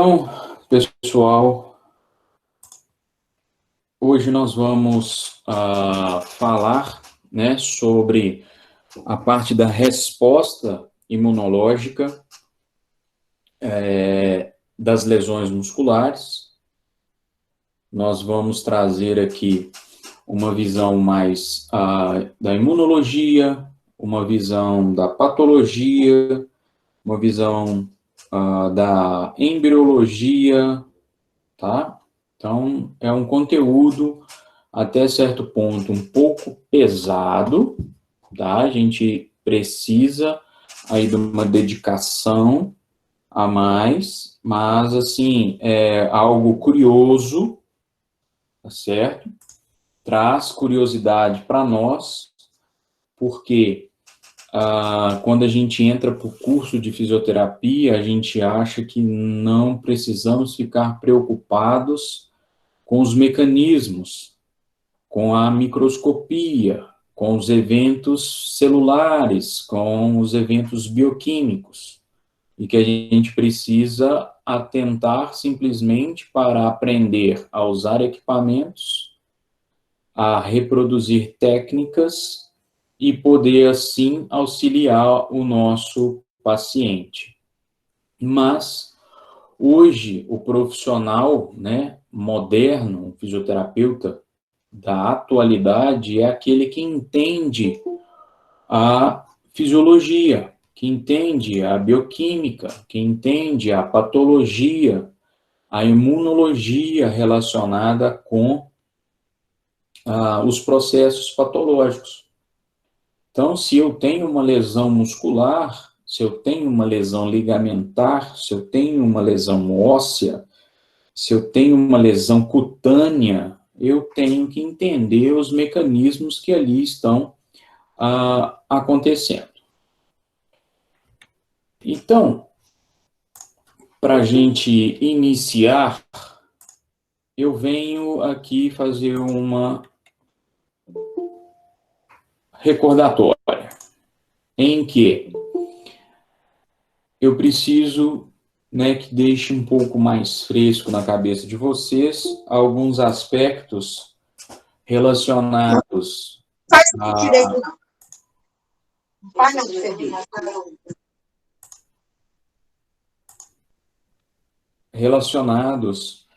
Então, pessoal, hoje nós vamos falar, né, sobre a parte da resposta imunológica das lesões musculares. Nós vamos trazer aqui uma visão mais da imunologia, uma visão da patologia, uma visão da embriologia, tá? Então, é um conteúdo, até certo ponto, um pouco pesado, tá? A gente precisa aí de uma dedicação a mais, mas, assim, é algo curioso, tá certo? Traz curiosidade para nós, porque quando a gente entra para o curso de fisioterapia, a gente acha que não precisamos ficar preocupados com os mecanismos, com a microscopia, com os eventos celulares, com os eventos bioquímicos, e que a gente precisa atentar simplesmente para aprender a usar equipamentos, a reproduzir técnicas e poder, assim, auxiliar o nosso paciente. Mas, hoje, o profissional, né, moderno, um fisioterapeuta da atualidade, é aquele que entende a fisiologia, que entende a bioquímica, que entende a patologia, a imunologia relacionada com os processos patológicos. Então, se eu tenho uma lesão muscular, se eu tenho uma lesão ligamentar, se eu tenho uma lesão óssea, se eu tenho uma lesão cutânea, eu tenho que entender os mecanismos que ali estão acontecendo. Então, para a gente iniciar, eu venho aqui fazer uma recordatória, em que eu preciso, né, que deixe um pouco mais fresco na cabeça de vocês alguns aspectos relacionados Faz direito, não. Não faz não, serviço. relacionados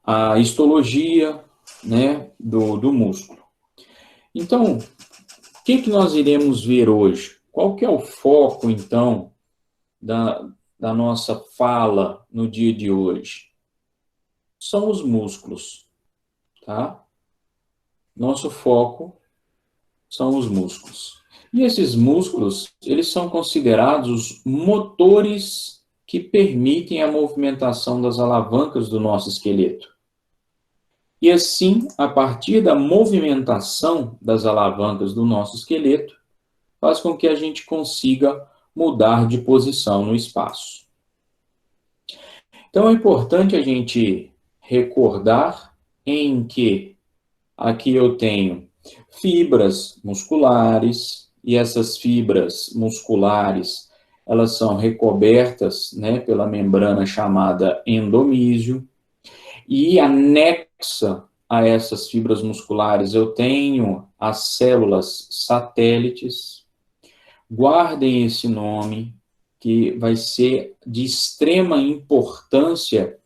à histologia, né, do músculo. Então, o que nós iremos ver hoje? Qual que é o foco, então, da nossa fala no dia de hoje? São os músculos, tá? Nosso foco são os músculos. E esses músculos, eles são considerados os motores que permitem a movimentação das alavancas do nosso esqueleto. E assim, a partir da movimentação das alavancas do nosso esqueleto, faz com que a gente consiga mudar de posição no espaço. Então, é importante a gente recordar em que aqui eu tenho fibras musculares, e essas fibras musculares, elas são recobertas, né, pela membrana chamada endomísio, e anexa a essas fibras musculares eu tenho as células satélites. Guardem esse nome, que vai ser de extrema importância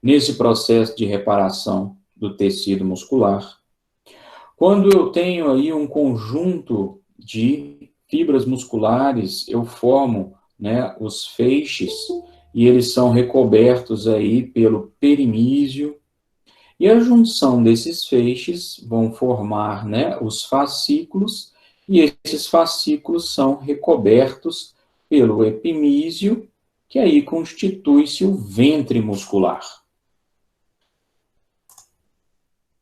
nesse processo de reparação do tecido muscular. Quando eu tenho aí um conjunto de fibras musculares, eu formo, né, os feixes, e eles são recobertos aí pelo perimísio, e a junção desses feixes vão formar, né, os fascículos, e esses fascículos são recobertos pelo epimísio, que aí constitui-se o ventre muscular.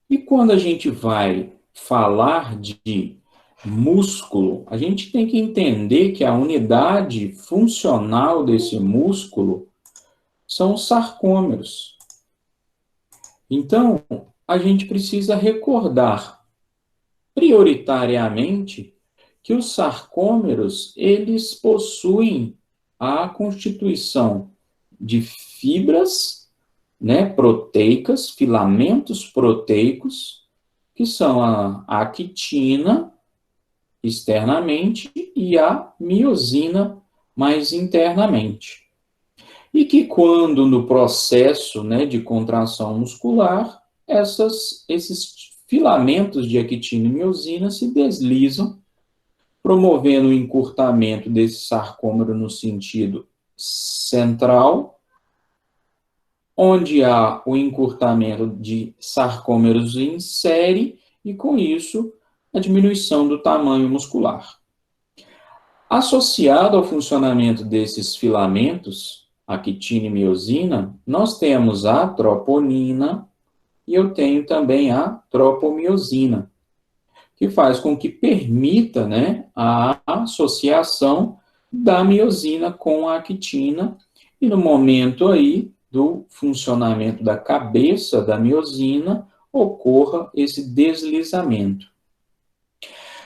E quando a gente vai falar de músculo, a gente tem que entender que a unidade funcional desse músculo são os sarcômeros. Então, a gente precisa recordar prioritariamente que os sarcômeros, eles possuem a constituição de fibras né, proteicas, filamentos proteicos, que são a actina externamente e a miosina mais internamente. E que quando no processo, né, de contração muscular, esses filamentos de actina e miosina se deslizam, promovendo o encurtamento desse sarcômero no sentido central, onde há o encurtamento de sarcômeros em série e, com isso, a diminuição do tamanho muscular. Associado ao funcionamento desses filamentos, actina e miosina, nós temos a troponina e eu tenho também a tropomiosina, que faz com que permita, né, a associação da miosina com a actina e no momento aí do funcionamento da cabeça da miosina ocorra esse deslizamento.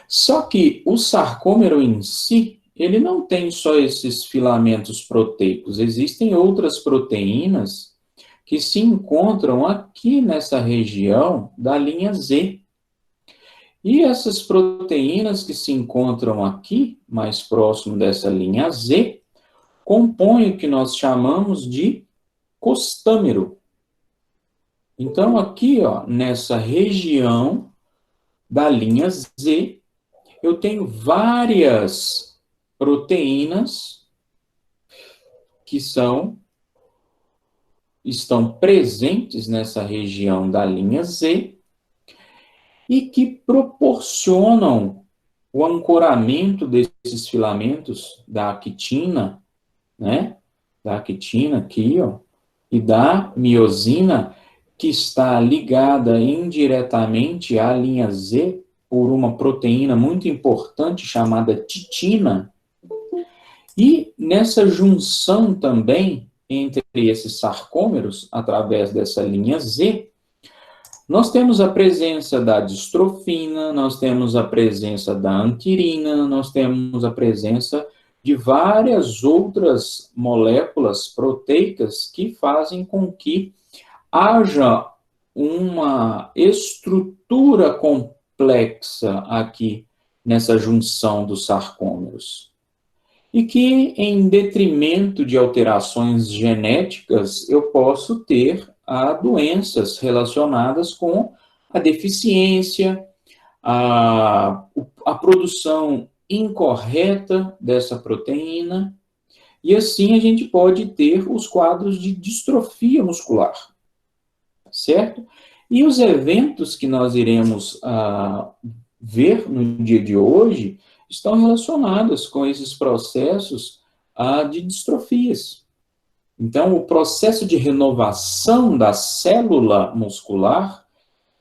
Só que o sarcômero em si, ele não tem só esses filamentos proteicos, existem outras proteínas que se encontram aqui nessa região da linha Z. E essas proteínas que se encontram aqui, mais próximo dessa linha Z, compõem o que nós chamamos de costâmero. Então, aqui, ó, nessa região da linha Z, eu tenho várias proteínas que estão presentes nessa região da linha Z e que proporcionam o ancoramento desses filamentos da actina, né? Da actina aqui, ó, e da miosina, que está ligada indiretamente à linha Z por uma proteína muito importante chamada titina. E nessa junção também entre esses sarcômeros, através dessa linha Z, nós temos a presença da distrofina, nós temos a presença da anquirina, nós temos a presença de várias outras moléculas proteicas que fazem com que haja uma estrutura complexa aqui nessa junção dos sarcômeros. E que, em detrimento de alterações genéticas, eu posso ter doenças relacionadas com a deficiência, a produção incorreta dessa proteína, e assim a gente pode ter os quadros de distrofia muscular, certo? E os eventos que nós iremos ver no dia de hoje estão relacionados com esses processos de distrofias. Então, o processo de renovação da célula muscular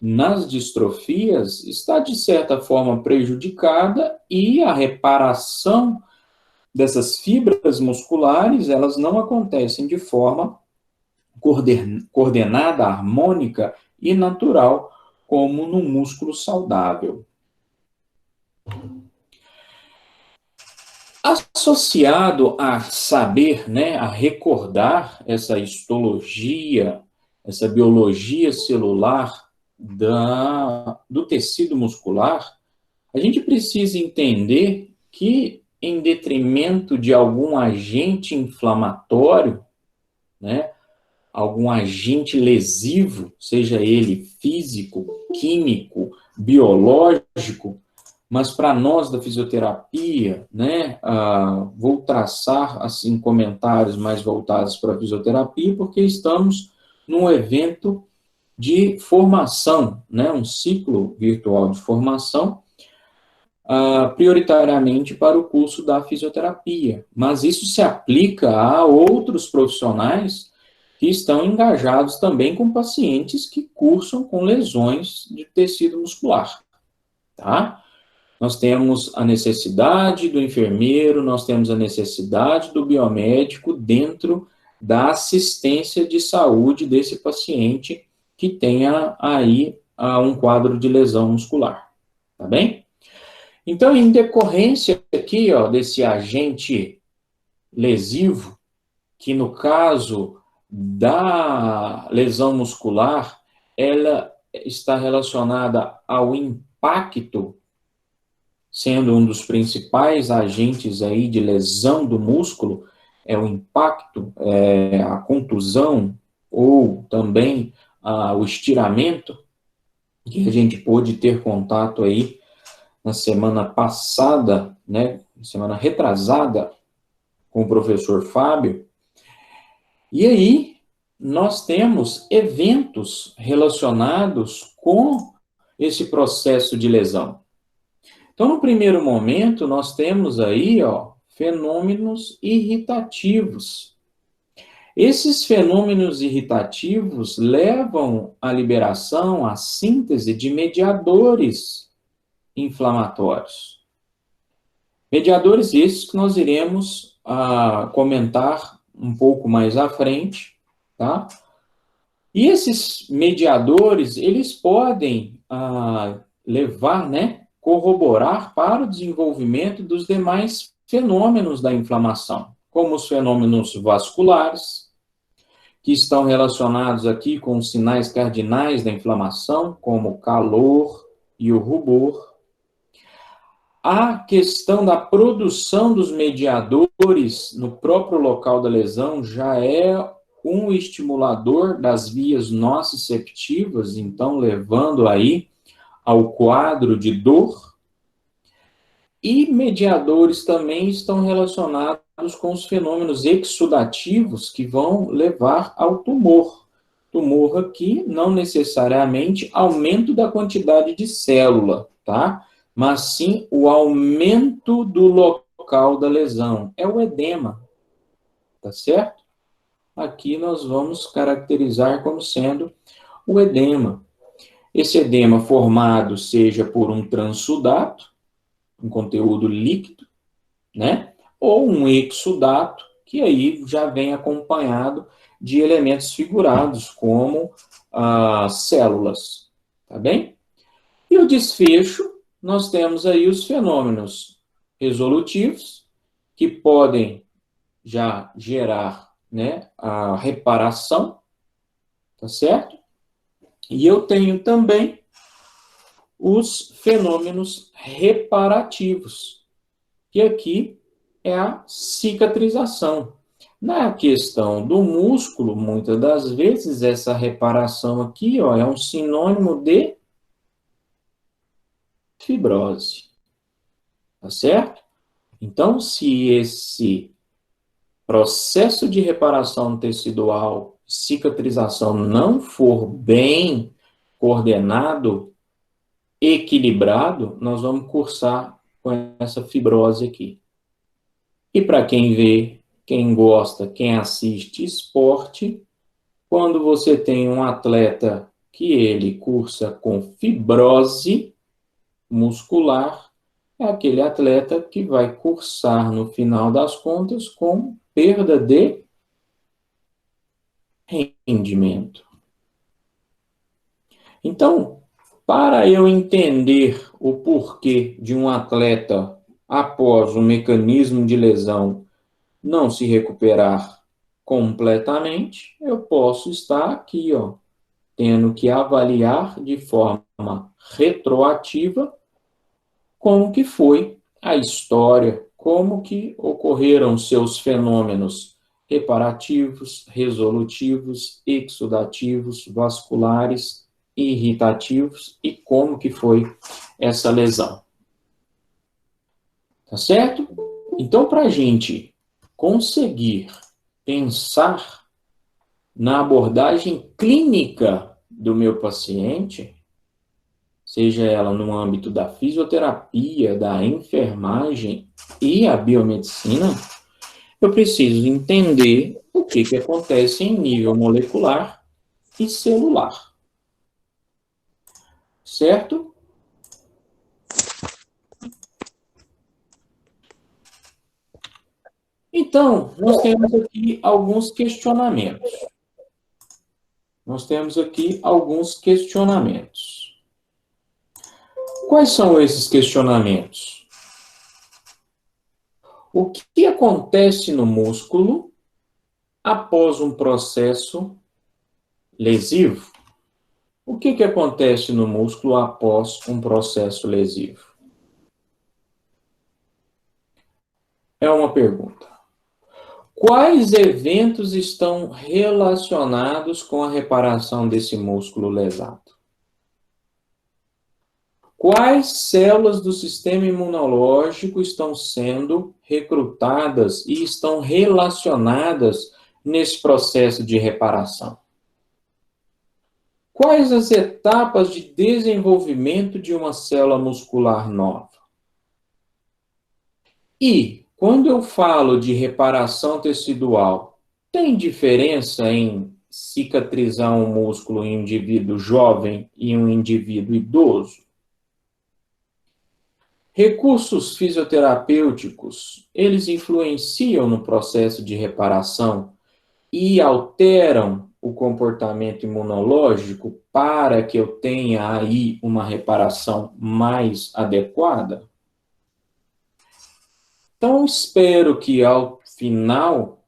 nas distrofias está, de certa forma, prejudicada e a reparação dessas fibras musculares, elas não acontecem de forma coordenada, harmônica e natural, como no músculo saudável. Associado a saber, né, a recordar essa histologia, essa biologia celular do tecido muscular, a gente precisa entender que, em detrimento de algum agente inflamatório, né, algum agente lesivo, seja ele físico, químico, biológico, mas para nós da fisioterapia, né, vou traçar assim comentários mais voltados para a fisioterapia, porque estamos num evento de formação, né, um ciclo virtual de formação, prioritariamente para o curso da fisioterapia. Mas isso se aplica a outros profissionais que estão engajados também com pacientes que cursam com lesões de tecido muscular, tá? Nós temos a necessidade do enfermeiro, nós temos a necessidade do biomédico dentro da assistência de saúde desse paciente que tenha aí um quadro de lesão muscular, tá bem? Então, em decorrência aqui, ó, desse agente lesivo, que no caso da lesão muscular, ela está relacionada ao impacto, sendo um dos principais agentes aí de lesão do músculo, é o impacto, a contusão, ou também o estiramento, que a gente pôde ter contato aí na semana passada, né, semana retrasada, com o professor Fábio. E aí, nós temos eventos relacionados com esse processo de lesão. Então, no primeiro momento, nós temos aí, fenômenos irritativos. Esses fenômenos irritativos levam à liberação, à síntese de mediadores inflamatórios. Mediadores esses que nós iremos comentar um pouco mais à frente, tá? E esses mediadores, eles podem levar, né, corroborar para o desenvolvimento dos demais fenômenos da inflamação, como os fenômenos vasculares, que estão relacionados aqui com os sinais cardinais da inflamação, como o calor e o rubor. A questão da produção dos mediadores no próprio local da lesão já é um estimulador das vias nociceptivas, então levando aí ao quadro de dor. E mediadores também estão relacionados com os fenômenos exudativos que vão levar ao tumor. Tumor aqui não necessariamente aumento da quantidade de célula, tá? Mas sim o aumento do local da lesão. É o edema, tá certo? Aqui nós vamos caracterizar como sendo o edema. Esse edema formado seja por um transsudato, um conteúdo líquido, né? Ou um exudato, que aí já vem acompanhado de elementos figurados, como células, tá bem? E o desfecho, nós temos aí os fenômenos resolutivos, que podem já gerar, né, a reparação, tá certo? E eu tenho também os fenômenos reparativos, que aqui é a cicatrização. Na questão do músculo, muitas das vezes, essa reparação aqui, é um sinônimo de fibrose. Tá certo? Então, se esse processo de reparação tecidual, cicatrização, não for bem coordenado, equilibrado, nós vamos cursar com essa fibrose aqui. E para quem vê, quem gosta, quem assiste esporte, quando você tem um atleta que ele cursa com fibrose muscular, é aquele atleta que vai cursar, no final das contas, com perda de rendimento. Então, para eu entender o porquê de um atleta, após um mecanismo de lesão, não se recuperar completamente, eu posso estar aqui, tendo que avaliar de forma retroativa como que foi a história, como que ocorreram seus fenômenos reparativos, resolutivos, exudativos, vasculares, irritativos e como que foi essa lesão. Tá certo? Então, para a gente conseguir pensar na abordagem clínica do meu paciente, seja ela no âmbito da fisioterapia, da enfermagem e a biomedicina, eu preciso entender o que acontece em nível molecular e celular. Certo? Então, nós temos aqui alguns questionamentos. Quais são esses questionamentos? O que acontece no músculo após um processo lesivo. O que acontece no músculo após um processo lesivo? É uma pergunta. Quais eventos estão relacionados com a reparação desse músculo lesado? Quais células do sistema imunológico estão sendo recrutadas e estão relacionadas nesse processo de reparação? Quais as etapas de desenvolvimento de uma célula muscular nova? E, quando eu falo de reparação tecidual, tem diferença em cicatrizar um músculo em um indivíduo jovem e um indivíduo idoso? Recursos fisioterapêuticos, eles influenciam no processo de reparação e alteram o comportamento imunológico para que eu tenha aí uma reparação mais adequada? Então, espero que ao final,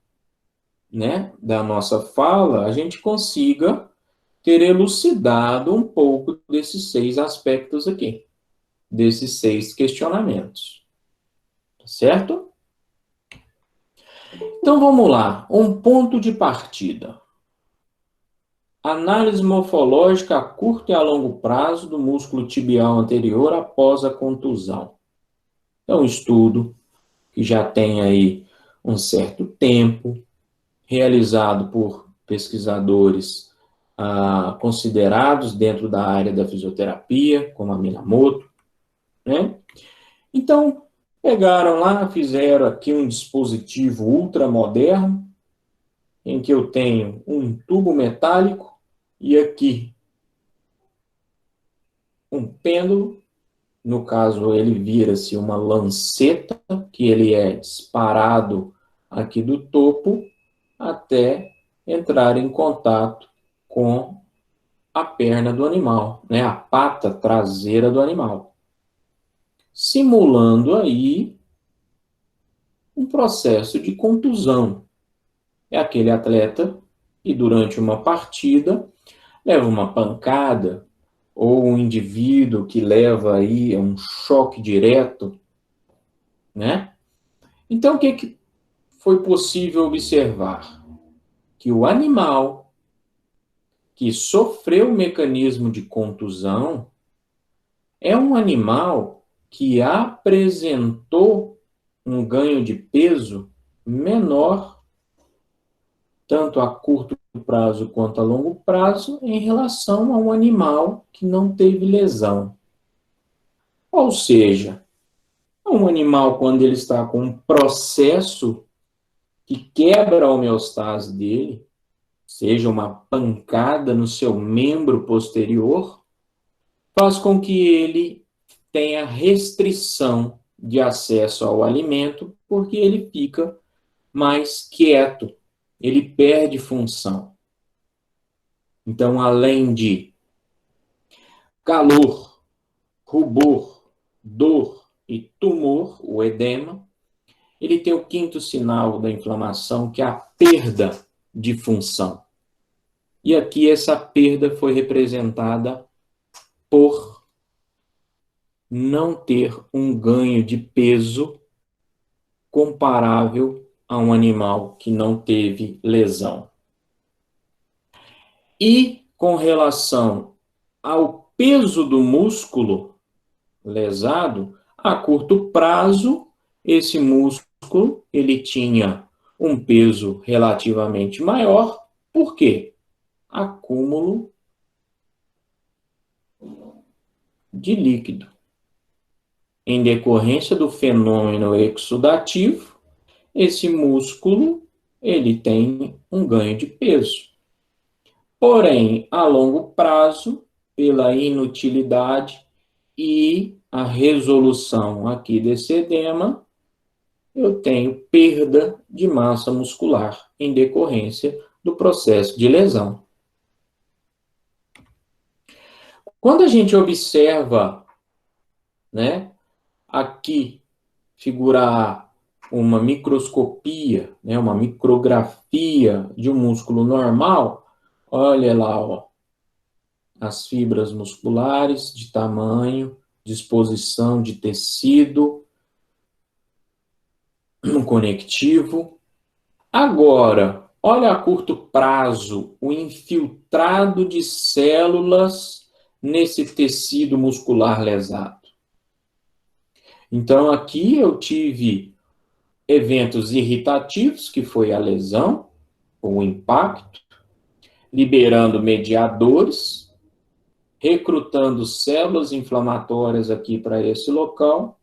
né, da nossa fala, a gente consiga ter elucidado um pouco desses 6 aspectos aqui, desses 6 questionamentos. Certo? Então, vamos lá. Um ponto de partida. Análise morfológica a curto e a longo prazo do músculo tibial anterior após a contusão. É um estudo que já tem aí um certo tempo, realizado por pesquisadores considerados dentro da área da fisioterapia, como a Minamoto, né? Então, pegaram lá, fizeram aqui um dispositivo ultramoderno, em que eu tenho um tubo metálico e aqui um pêndulo. No caso, ele vira-se uma lanceta, que ele é disparado aqui do topo até entrar em contato com a perna do animal, né? A pata traseira do animal. Simulando aí um processo de contusão. É aquele atleta que durante uma partida leva uma pancada, ou um indivíduo que leva aí um choque direto, né? Então, o que foi possível observar? Que o animal que sofreu o mecanismo de contusão é um animal que apresentou um ganho de peso menor, tanto a curto prazo quanto a longo prazo, em relação a um animal que não teve lesão. Ou seja, um animal, quando ele está com um processo que quebra a homeostase dele, seja uma pancada no seu membro posterior, faz com que ele tenha restrição de acesso ao alimento, porque ele fica mais quieto, ele perde função. Então, além de calor, rubor, dor e tumor, o edema, ele tem o quinto sinal da inflamação, que é a perda de função. E aqui essa perda foi representada por não ter um ganho de peso comparável a um animal que não teve lesão. E com relação ao peso do músculo lesado, a curto prazo, esse músculo ele tinha um peso relativamente maior. Por quê? Acúmulo de líquido. Em decorrência do fenômeno exudativo, esse músculo ele tem um ganho de peso. Porém, a longo prazo, pela inutilidade e a resolução aqui desse edema, eu tenho perda de massa muscular em decorrência do processo de lesão. Quando a gente observa, né, aqui, figura A, uma microscopia, né, uma micrografia de um músculo normal, olha lá, ó, as fibras musculares de tamanho, disposição de tecido, um conectivo. Agora, olha a curto prazo o infiltrado de células nesse tecido muscular lesado. Então, aqui eu tive eventos irritativos, que foi a lesão, o impacto, liberando mediadores, recrutando células inflamatórias aqui para esse local,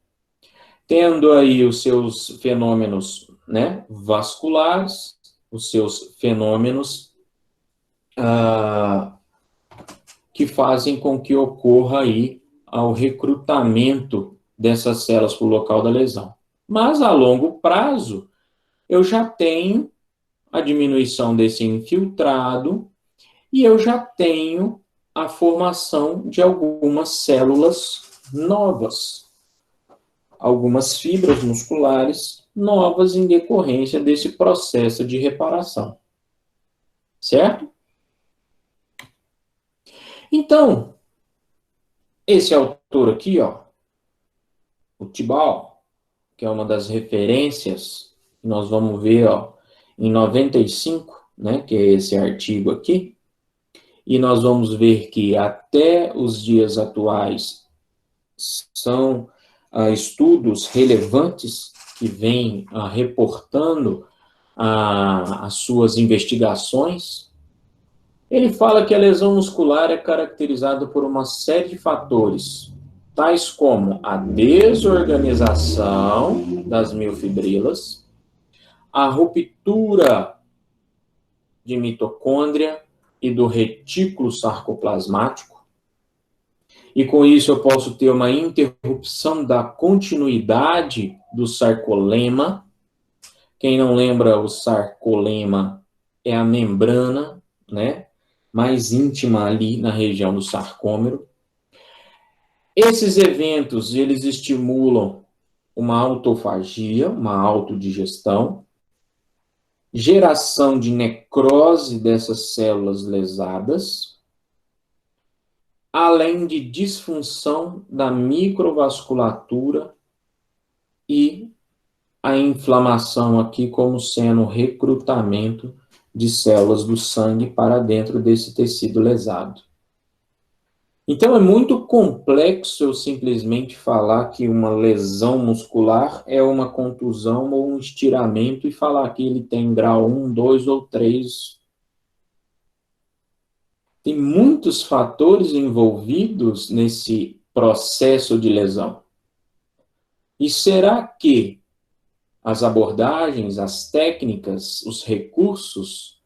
tendo aí os seus fenômenos, né, vasculares, os seus fenômenos que fazem com que ocorra aí o recrutamento dessas células para o local da lesão. Mas a longo prazo, eu já tenho a diminuição desse infiltrado e eu já tenho a formação de algumas células novas, algumas fibras musculares novas em decorrência desse processo de reparação. Certo? Então, esse autor aqui, ó, o Tibal, que é uma das referências, nós vamos ver, ó, em 95, né, que é esse artigo aqui, e nós vamos ver que até os dias atuais são estudos relevantes que vêm reportando as suas investigações. Ele fala que a lesão muscular é caracterizada por uma série de fatores, tais como a desorganização das miofibrilas, a ruptura de mitocôndria e do retículo sarcoplasmático, e com isso eu posso ter uma interrupção da continuidade do sarcolema. Quem não lembra, o sarcolema é a membrana, né, mais íntima ali na região do sarcômero. Esses eventos, eles estimulam uma autofagia, uma autodigestão, geração de necrose dessas células lesadas, além de disfunção da microvasculatura e a inflamação aqui como sendo o recrutamento de células do sangue para dentro desse tecido lesado. Então, é muito complexo eu simplesmente falar que uma lesão muscular é uma contusão ou um estiramento e falar que ele tem grau 1, 2 ou 3. Tem muitos fatores envolvidos nesse processo de lesão. E será que as abordagens, as técnicas, os recursos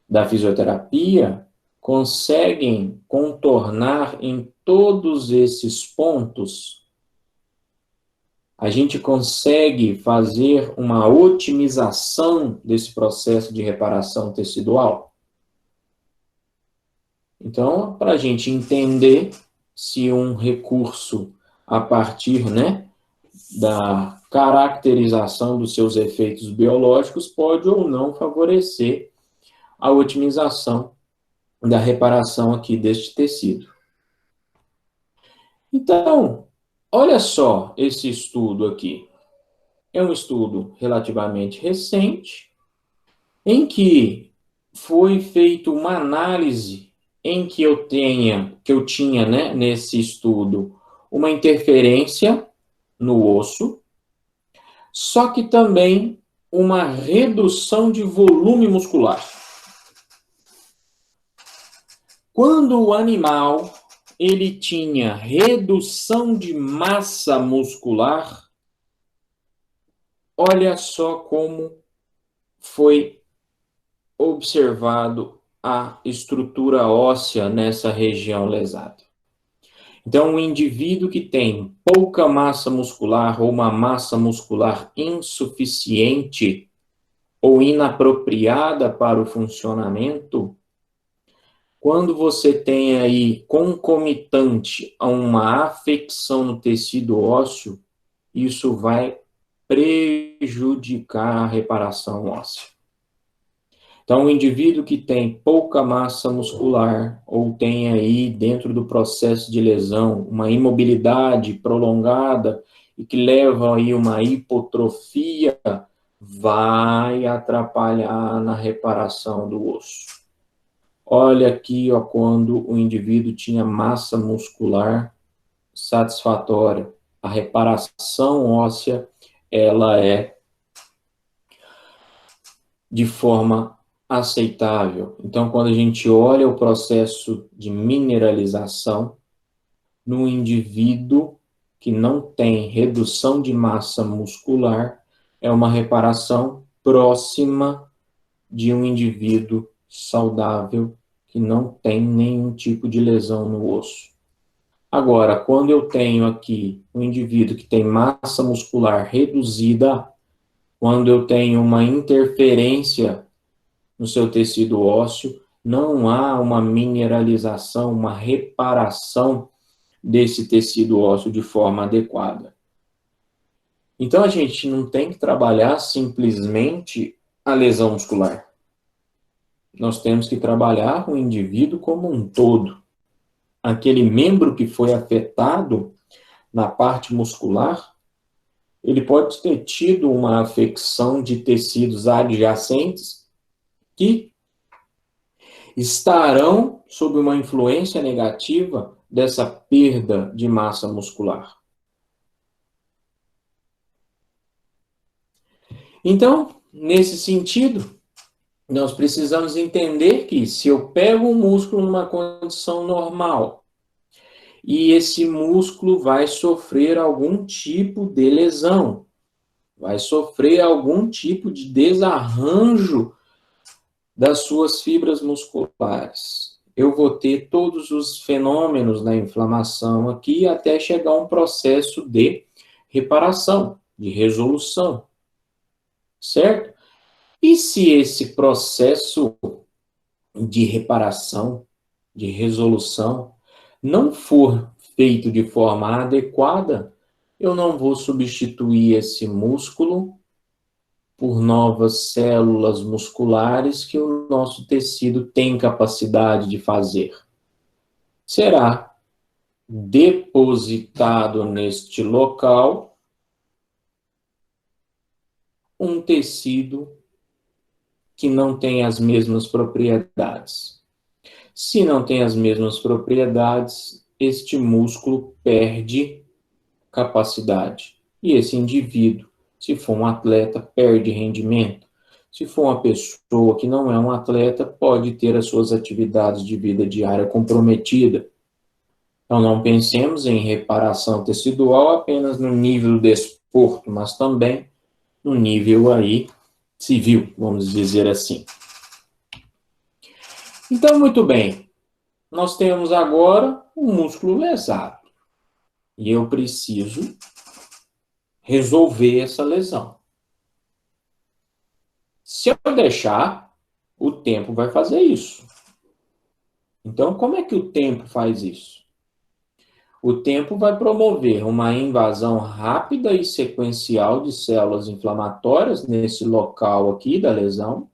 da fisioterapia conseguem contornar em todos esses pontos? A gente consegue fazer uma otimização desse processo de reparação tecidual? Então, para a gente entender se um recurso a partir, né, da caracterização dos seus efeitos biológicos pode ou não favorecer a otimização da reparação aqui deste tecido. Então, olha só esse estudo aqui. É um estudo relativamente recente, em que foi feita uma análise em que eu tinha, né, nesse estudo, uma interferência no osso, só que também uma redução de volume muscular. Quando o animal ele tinha redução de massa muscular, olha só como foi observado a estrutura óssea nessa região lesada. Então, um indivíduo que tem pouca massa muscular ou uma massa muscular insuficiente ou inapropriada para o funcionamento, quando você tem aí concomitante a uma afecção no tecido ósseo, isso vai prejudicar a reparação óssea. Então, o indivíduo que tem pouca massa muscular ou tem aí dentro do processo de lesão uma imobilidade prolongada e que leva aí uma hipotrofia, vai atrapalhar na reparação do osso. Olha aqui, ó, quando o indivíduo tinha massa muscular satisfatória, a reparação óssea, ela é de forma aceitável. Então, quando a gente olha o processo de mineralização no indivíduo que não tem redução de massa muscular, é uma reparação próxima de um indivíduo saudável que não tem nenhum tipo de lesão no osso. Agora, quando eu tenho aqui um indivíduo que tem massa muscular reduzida, quando eu tenho uma interferência no seu tecido ósseo, não há uma mineralização, uma reparação desse tecido ósseo de forma adequada. Então, a gente não tem que trabalhar simplesmente a lesão muscular. Nós temos que trabalhar o indivíduo como um todo. Aquele membro que foi afetado na parte muscular, ele pode ter tido uma afecção de tecidos adjacentes que estarão sob uma influência negativa dessa perda de massa muscular. Então, nesse sentido, nós precisamos entender que se eu pego um músculo numa condição normal e esse músculo vai sofrer algum tipo de lesão, vai sofrer algum tipo de desarranjo das suas fibras musculares. Eu vou ter todos os fenômenos da inflamação aqui até chegar a um processo de reparação, de resolução. Certo? E se esse processo de reparação, de resolução, não for feito de forma adequada, eu não vou substituir esse músculo por novas células musculares que o nosso tecido tem capacidade de fazer. Será depositado neste local um tecido que não tem as mesmas propriedades. Se não tem as mesmas propriedades, este músculo perde capacidade. E esse indivíduo, se for um atleta, perde rendimento. Se for uma pessoa que não é um atleta, pode ter as suas atividades de vida diária comprometida. Então, não pensemos em reparação tecidual apenas no nível do desporto, mas também no nível aí civil, vamos dizer assim. Então, muito bem. Nós temos agora um músculo lesado. E eu preciso resolver essa lesão. Se eu deixar, o tempo vai fazer isso. Então, como é que o tempo faz isso? O tempo vai promover uma invasão rápida e sequencial de células inflamatórias nesse local aqui da lesão.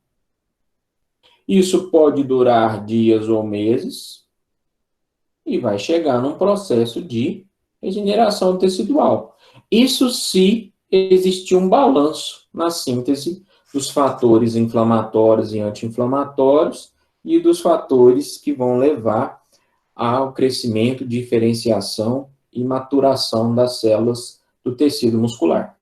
Isso pode durar dias ou meses e vai chegar num processo de regeneração tecidual. Isso se existir um balanço na síntese dos fatores inflamatórios e anti-inflamatórios e dos fatores que vão levar ao crescimento, diferenciação e maturação das células do tecido muscular.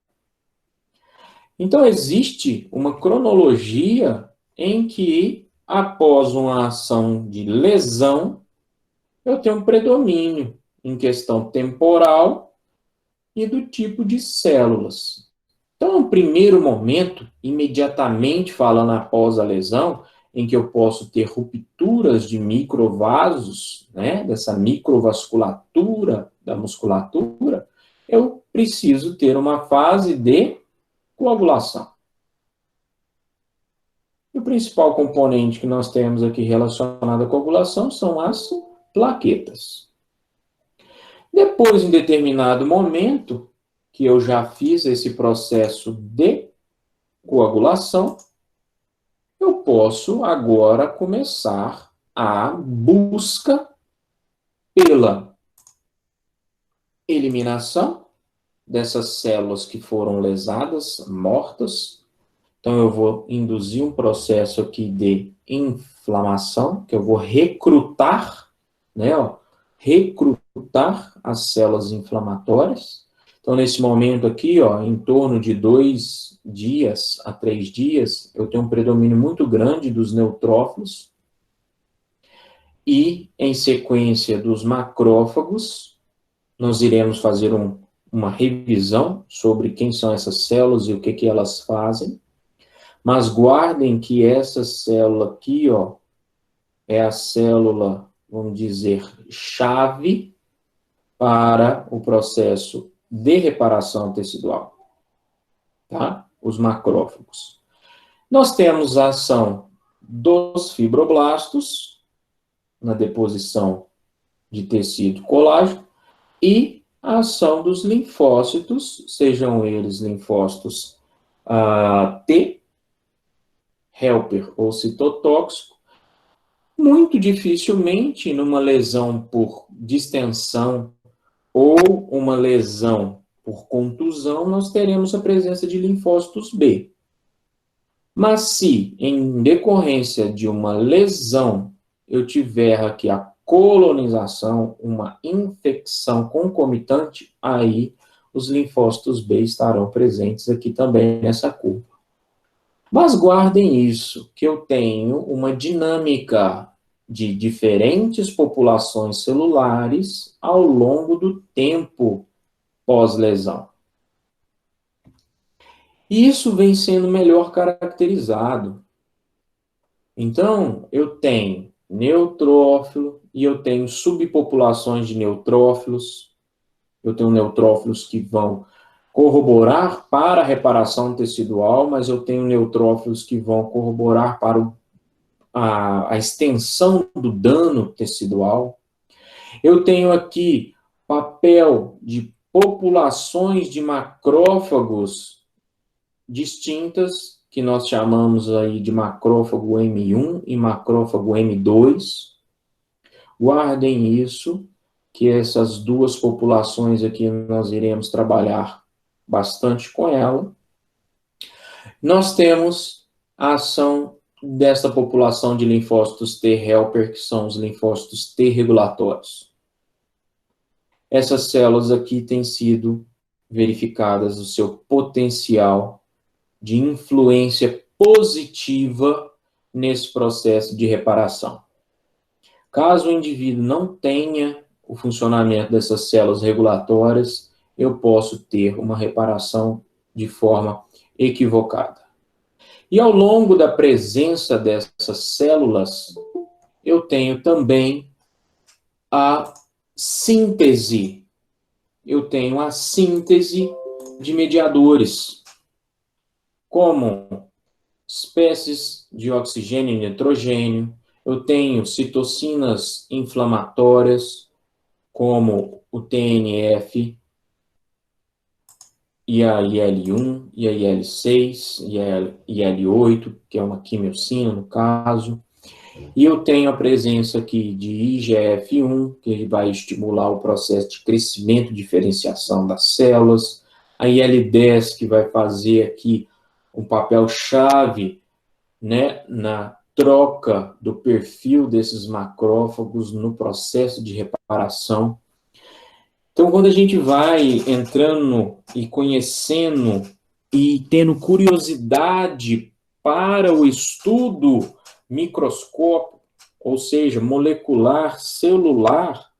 Então, existe uma cronologia em que, após uma ação de lesão, eu tenho um predomínio em questão temporal e do tipo de células. Então, no primeiro momento, imediatamente falando após a lesão, em que eu posso ter rupturas de microvasos, né, dessa microvasculatura da musculatura, eu preciso ter uma fase de coagulação. E o principal componente que nós temos aqui relacionado à coagulação são as plaquetas. Depois, em determinado momento, que eu já fiz esse processo de coagulação, eu posso agora começar a busca pela eliminação dessas células que foram lesadas, mortas. Então, eu vou induzir um processo aqui de inflamação, que eu vou recrutar, né, ó, recrutar as células inflamatórias. Então, nesse momento aqui, ó, em torno de 2 dias a 3 dias, eu tenho um predomínio muito grande dos neutrófilos. E, em sequência dos macrófagos, nós iremos fazer uma revisão sobre quem são essas células e o que elas fazem. Mas guardem que essa célula aqui, ó, é a célula, vamos dizer, chave para o processo de reparação tecidual, tá? Os macrófagos. Nós temos a ação dos fibroblastos na deposição de tecido colágeno e a ação dos linfócitos, sejam eles linfócitos T, helper ou citotóxico. Muito dificilmente, numa lesão por distensão ou uma lesão por contusão, nós teremos a presença de linfócitos B. Mas se, em decorrência de uma lesão, eu tiver aqui a colonização, uma infecção concomitante, aí os linfócitos B estarão presentes aqui também nessa curva. Mas guardem isso, que eu tenho uma dinâmica de diferentes populações celulares ao longo do tempo pós-lesão. E isso vem sendo melhor caracterizado. Então, eu tenho neutrófilo e eu tenho subpopulações de neutrófilos. Eu tenho neutrófilos que vão corroborar para a reparação tecidual, mas eu tenho neutrófilos que vão corroborar para a extensão do dano tecidual. Eu tenho aqui papel de populações de macrófagos distintas, que nós chamamos aí de macrófago M1 e macrófago M2. Guardem isso, que essas duas populações aqui nós iremos trabalhar bastante com ela. Nós temos a ação dessa população de linfócitos T helper, que são os linfócitos T regulatórios. Essas células aqui têm sido verificadas o seu potencial de influência positiva nesse processo de reparação. Caso o indivíduo não tenha o funcionamento dessas células regulatórias, eu posso ter uma reparação de forma equivocada. E ao longo da presença dessas células, eu tenho também a síntese. Eu tenho a síntese de mediadores, como espécies de oxigênio e nitrogênio. Eu tenho citocinas inflamatórias, como o TNF, e a IL-1, e a IL-6, e a IL-8, que é uma quimiocina, no caso. E eu tenho a presença aqui de IGF-1, que vai estimular o processo de crescimento e diferenciação das células. A IL-10, que vai fazer aqui um papel-chave, né, na troca do perfil desses macrófagos no processo de reparação. Então, quando a gente vai entrando e conhecendo e tendo curiosidade para o estudo microscópico, ou seja, molecular, celular,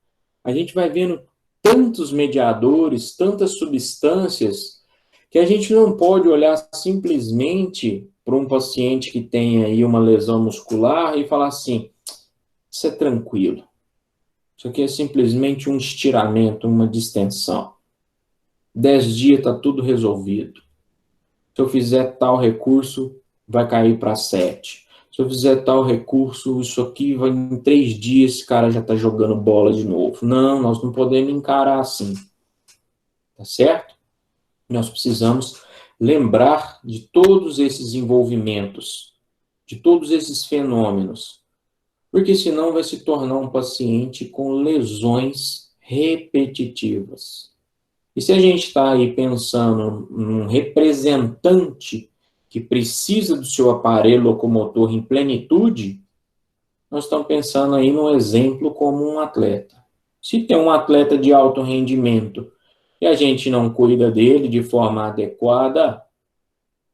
a gente vai vendo tantos mediadores, tantas substâncias, que a gente não pode olhar simplesmente para um paciente que tem aí uma lesão muscular e falar assim, isso é tranquilo. Isso aqui é simplesmente um estiramento, uma distensão. 10 dias está tudo resolvido. Se eu fizer tal recurso, vai cair para 7. Se eu fizer tal recurso, isso aqui vai em 3 dias, esse cara já está jogando bola de novo. Não, nós não podemos encarar assim. Tá certo? nós precisamos lembrar de todos esses envolvimentos, de todos esses fenômenos, porque senão vai se tornar um paciente com lesões repetitivas. E se a gente está aí pensando num representante que precisa do seu aparelho locomotor em plenitude, nós estamos pensando aí num exemplo como um atleta. Se tem um atleta de alto rendimento e a gente não cuida dele de forma adequada,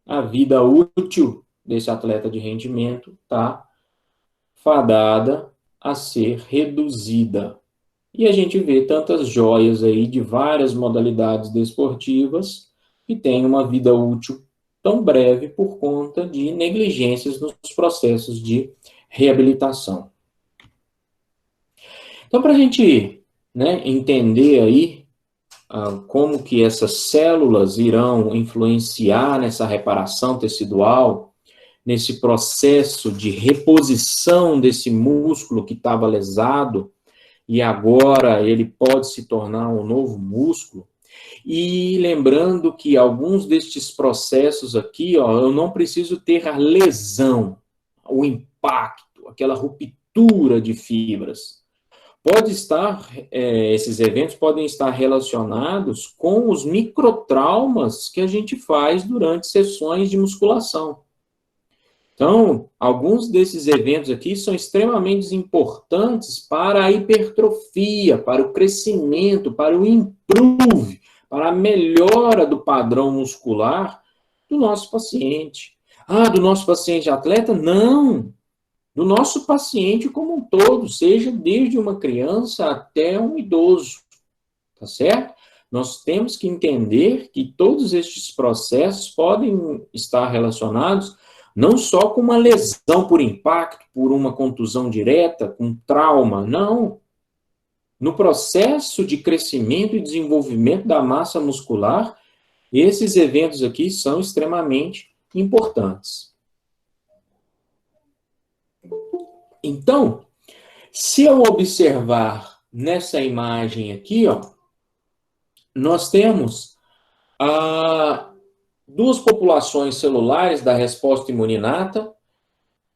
a vida útil desse atleta de rendimento está fadada a ser reduzida. E a gente vê tantas joias aí de várias modalidades desportivas que têm uma vida útil tão breve por conta de negligências nos processos de reabilitação. Então, para a gente, né, entender aí como que essas células irão influenciar nessa reparação tecidual, nesse processo de reposição desse músculo que estava lesado, e agora ele pode se tornar um novo músculo. E lembrando que alguns destes processos aqui, ó, eu não preciso ter a lesão, o impacto, aquela ruptura de fibras. Esses eventos podem estar relacionados com os microtraumas que a gente faz durante sessões de musculação. Então, alguns desses eventos aqui são extremamente importantes para a hipertrofia, para o crescimento, para o improve, para a melhora do padrão muscular do nosso paciente. Ah, do nosso paciente atleta? Não! Do nosso paciente como um todo, seja desde uma criança até um idoso, tá certo? Nós temos que entender que todos estes processos podem estar relacionados não só com uma lesão por impacto, por uma contusão direta, com trauma, não. No processo de crescimento e desenvolvimento da massa muscular, esses eventos aqui são extremamente importantes. Então, se eu observar nessa imagem aqui, ó, nós temos duas populações celulares da resposta imuninata.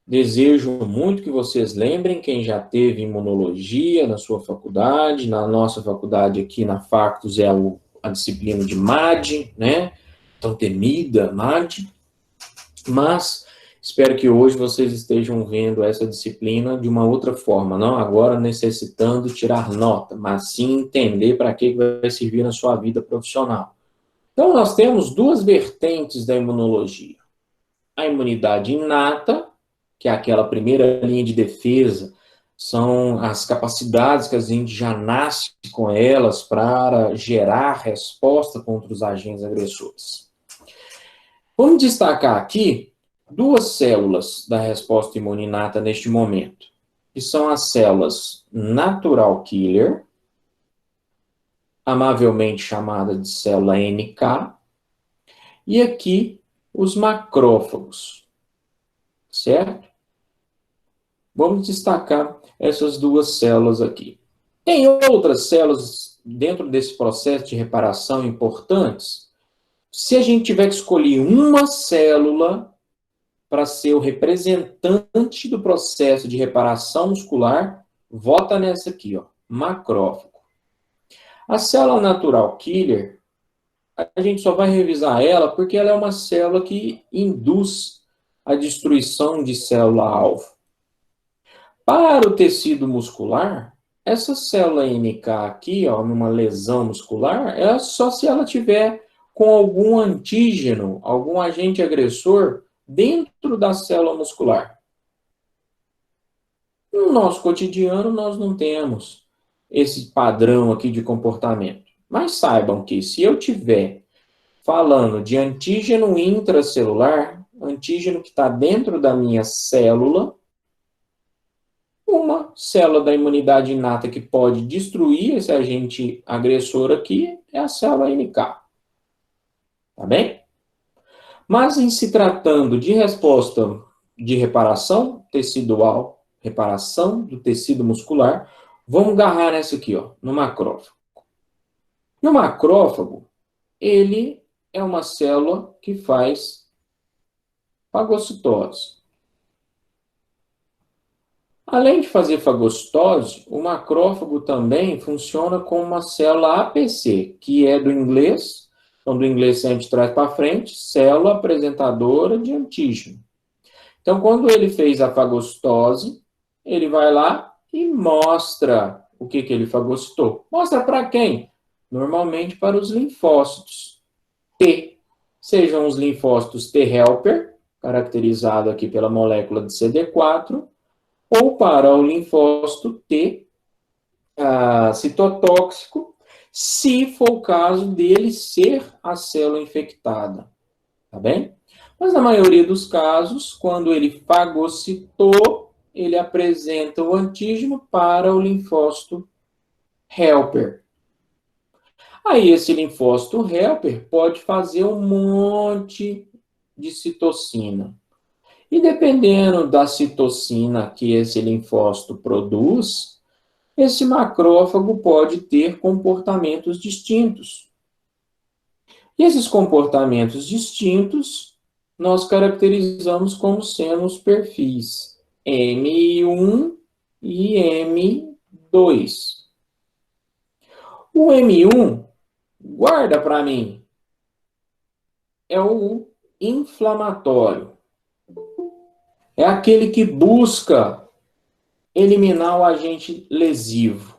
Desejo muito que vocês lembrem, quem já teve imunologia na sua faculdade, na nossa faculdade aqui na Factus é a disciplina de MAD, né? Tão temida, MAD. Mas espero que hoje vocês estejam vendo essa disciplina de uma outra forma, não agora necessitando tirar nota, mas sim entender para que vai servir na sua vida profissional. Então, nós temos duas vertentes da imunologia. A imunidade inata, que é aquela primeira linha de defesa, são as capacidades que a gente já nasce com elas para gerar resposta contra os agentes agressores. Vamos destacar aqui duas células da resposta imune inata neste momento, que são as células natural killer, amavelmente chamada de célula NK, e aqui os macrófagos, certo? Vamos destacar essas duas células aqui. Tem outras células dentro desse processo de reparação importantes? Se a gente tiver que escolher uma célula para ser o representante do processo de reparação muscular, vota nessa aqui, ó, macrófago. A célula natural killer, a gente só vai revisar ela porque ela é uma célula que induz a destruição de célula-alvo. Para o tecido muscular, essa célula NK aqui, ó, numa lesão muscular, é só se ela tiver com algum antígeno, algum agente agressor dentro da célula muscular. No nosso cotidiano, nós não temos esse padrão aqui de comportamento. Mas saibam que se eu tiver falando de antígeno intracelular, antígeno que está dentro da minha célula, uma célula da imunidade inata que pode destruir esse agente agressor aqui é a célula NK. Tá bem? Mas em se tratando de resposta de reparação tecidual, reparação do tecido muscular, vamos agarrar nessa aqui, ó, no macrófago. No macrófago, ele é uma célula que faz fagocitose. Além de fazer fagocitose, o macrófago também funciona como uma célula APC, que é do inglês, então do inglês a gente traz para frente, célula apresentadora de antígeno. Então, quando ele fez a fagocitose, ele vai lá e mostra o que ele fagocitou. Mostra para quem? Normalmente para os linfócitos T, sejam os linfócitos T helper, caracterizado aqui pela molécula de CD4, ou para o linfócito T citotóxico, se for o caso dele ser a célula infectada. Tá bem? Mas na maioria dos casos, quando ele fagocitou, ele apresenta o antígeno para o linfócito helper. Aí esse linfócito helper pode fazer um monte de citocina. E dependendo da citocina que esse linfócito produz, esse macrófago pode ter comportamentos distintos. E esses comportamentos distintos nós caracterizamos como sendo os perfis M1 e M2. O M1, guarda para mim, é o inflamatório. É aquele que busca eliminar o agente lesivo.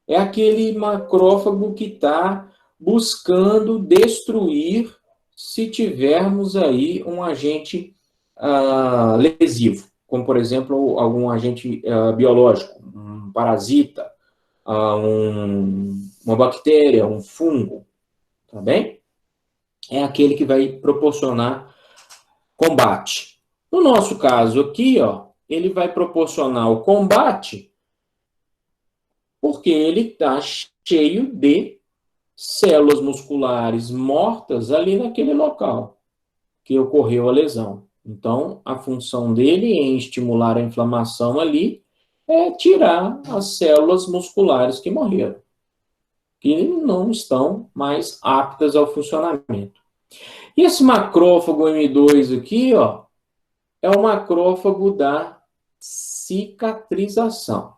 É aquele macrófago que está buscando destruir se tivermos aí um agente lesivo, como, por exemplo, algum agente biológico, um parasita, uma bactéria, um fungo, tá bem? É aquele que vai proporcionar combate. No nosso caso aqui, ó, ele vai proporcionar o combate porque ele está cheio de células musculares mortas ali naquele local que ocorreu a lesão. Então, a função dele em estimular a inflamação ali é tirar as células musculares que morreram, que não estão mais aptas ao funcionamento. E esse macrófago M2 aqui, ó, é o macrófago da cicatrização.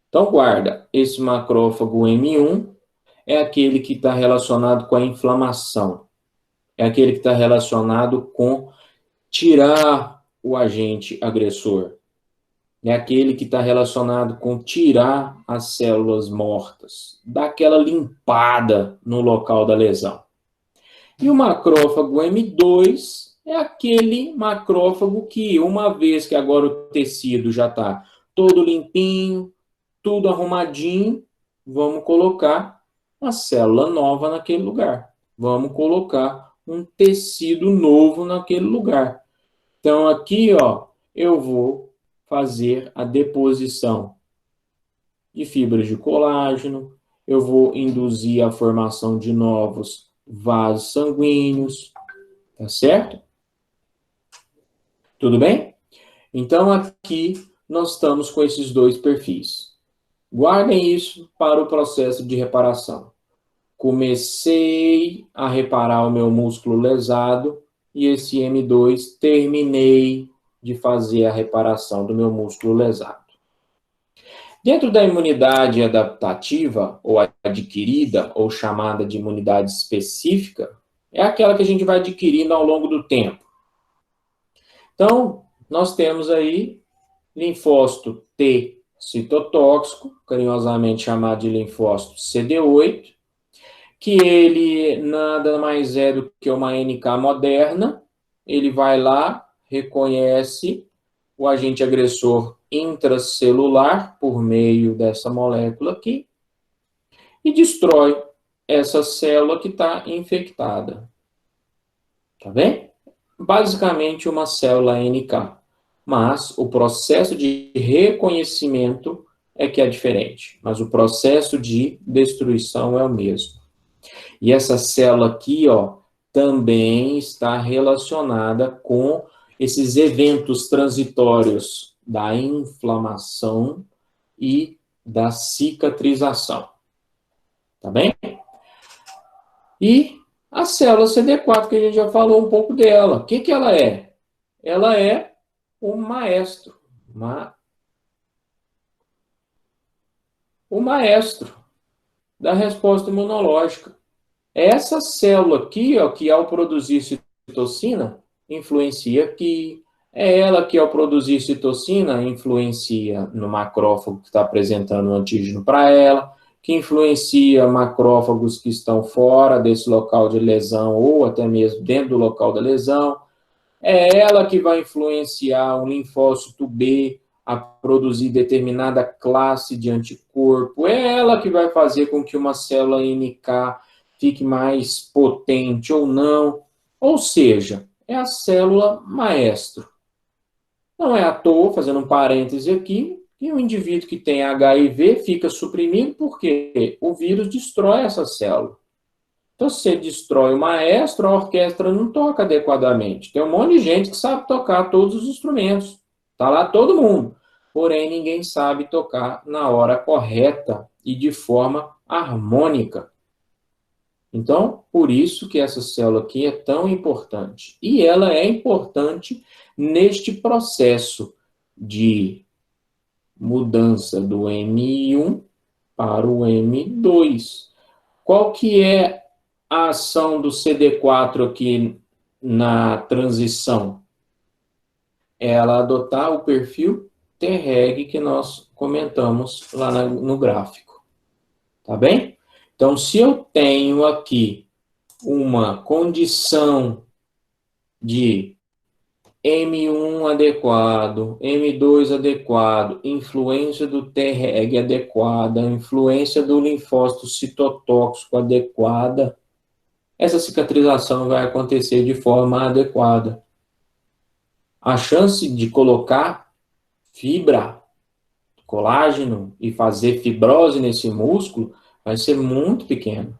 Então, guarda, esse macrófago M1 é aquele que está relacionado com a inflamação. É aquele que está relacionado com tirar o agente agressor. É aquele que está relacionado com tirar as células mortas, dar aquela limpada no local da lesão. E o macrófago M2 é aquele macrófago que, uma vez que agora o tecido já está todo limpinho, tudo arrumadinho, vamos colocar uma célula nova naquele lugar. Vamos colocar um tecido novo naquele lugar. Então, aqui, ó, eu vou fazer a deposição de fibras de colágeno, eu vou induzir a formação de novos vasos sanguíneos, tá certo? Tudo bem? Então, aqui nós estamos com esses dois perfis. Guardem isso para o processo de reparação. Comecei a reparar o meu músculo lesado e esse M2 terminei de fazer a reparação do meu músculo lesado. Dentro da imunidade adaptativa, ou adquirida, ou chamada de imunidade específica, é aquela que a gente vai adquirindo ao longo do tempo. Então, nós temos aí linfócito T citotóxico, carinhosamente chamado de linfócito CD8, que ele nada mais é do que uma NK moderna. Ele vai lá, reconhece o agente agressor intracelular por meio dessa molécula aqui e destrói essa célula que está infectada. Tá bem? Basicamente uma célula NK. Mas o processo de reconhecimento é que é diferente. Mas o processo de destruição é o mesmo. E essa célula aqui, ó, também está relacionada com esses eventos transitórios da inflamação e da cicatrização. Tá bem? E A célula CD4, que a gente já falou um pouco dela. O que que ela é? Ela é o maestro. O maestro da resposta imunológica. Essa célula aqui, ó, que ao produzir citocina, influencia aqui. É ela que ao produzir citocina, influencia no macrófago que está apresentando o antígeno para ela, que influencia macrófagos que estão fora desse local de lesão ou até mesmo dentro do local da lesão. É ela que vai influenciar o linfócito B a produzir determinada classe de anticorpo. É ela que vai fazer com que uma célula NK fique mais potente ou não. Ou seja, é a célula maestro. Não é à toa, fazendo um parêntese aqui, que o indivíduo que tem HIV fica suprimido porque o vírus destrói essa célula. Então, se você destrói o maestro, a orquestra não toca adequadamente. Tem um monte de gente que sabe tocar todos os instrumentos. Está lá todo mundo. Porém, ninguém sabe tocar na hora correta e de forma harmônica. Então, por isso que essa célula aqui é tão importante. E ela é importante neste processo de mudança do M1 para o M2. Qual que é a ação do CD4 aqui na transição? Ela adotar o perfil Treg que nós comentamos lá no gráfico. Tá bem? Então, se eu tenho aqui uma condição de M1 adequado, M2 adequado, influência do Treg adequada, influência do linfócito citotóxico adequada, essa cicatrização vai acontecer de forma adequada. A chance de colocar fibra, colágeno e fazer fibrose nesse músculo vai ser muito pequena.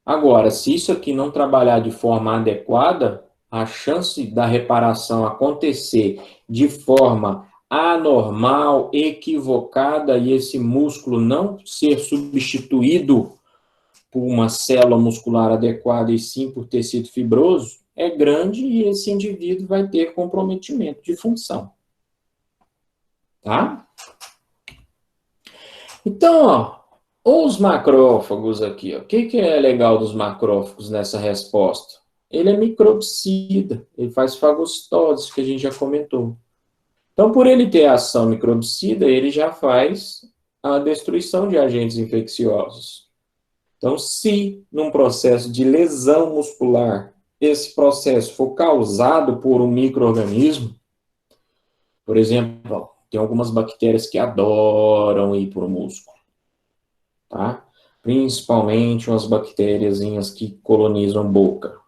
Agora, se isso aqui não trabalhar de forma adequada, a chance da reparação acontecer de forma anormal, equivocada, e esse músculo não ser substituído por uma célula muscular adequada e sim por tecido fibroso, é grande e esse indivíduo vai ter comprometimento de função. Tá? Então, ó, os macrófagos aqui, ó, o que é legal dos macrófagos nessa resposta? Ele é microbicida, ele faz fagocitose, que a gente já comentou. Então, por ele ter ação microbicida, ele já faz a destruição de agentes infecciosos. Então, se num processo de lesão muscular, esse processo for causado por um micro-organismo, por exemplo, tem algumas bactérias que adoram ir para o músculo, tá? Principalmente umas bactériazinhas que colonizam boca.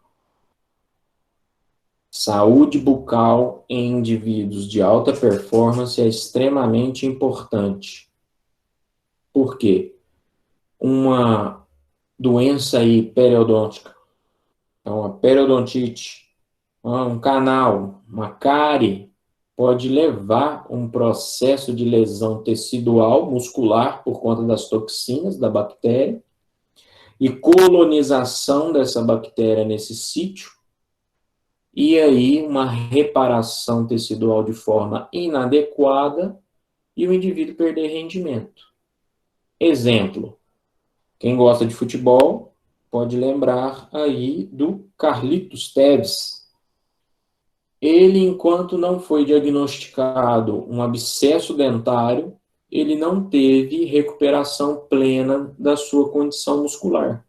Saúde bucal em indivíduos de alta performance é extremamente importante. Por quê? Uma doença aí periodôntica, então a periodontite, um canal, uma cárie, pode levar um processo de lesão tecidual muscular por conta das toxinas da bactéria e colonização dessa bactéria nesse sítio, e aí uma reparação tecidual de forma inadequada e o indivíduo perder rendimento. Exemplo, quem gosta de futebol pode lembrar aí do Carlitos Tevez. Ele, enquanto não foi diagnosticado um abscesso dentário, ele não teve recuperação plena da sua condição muscular.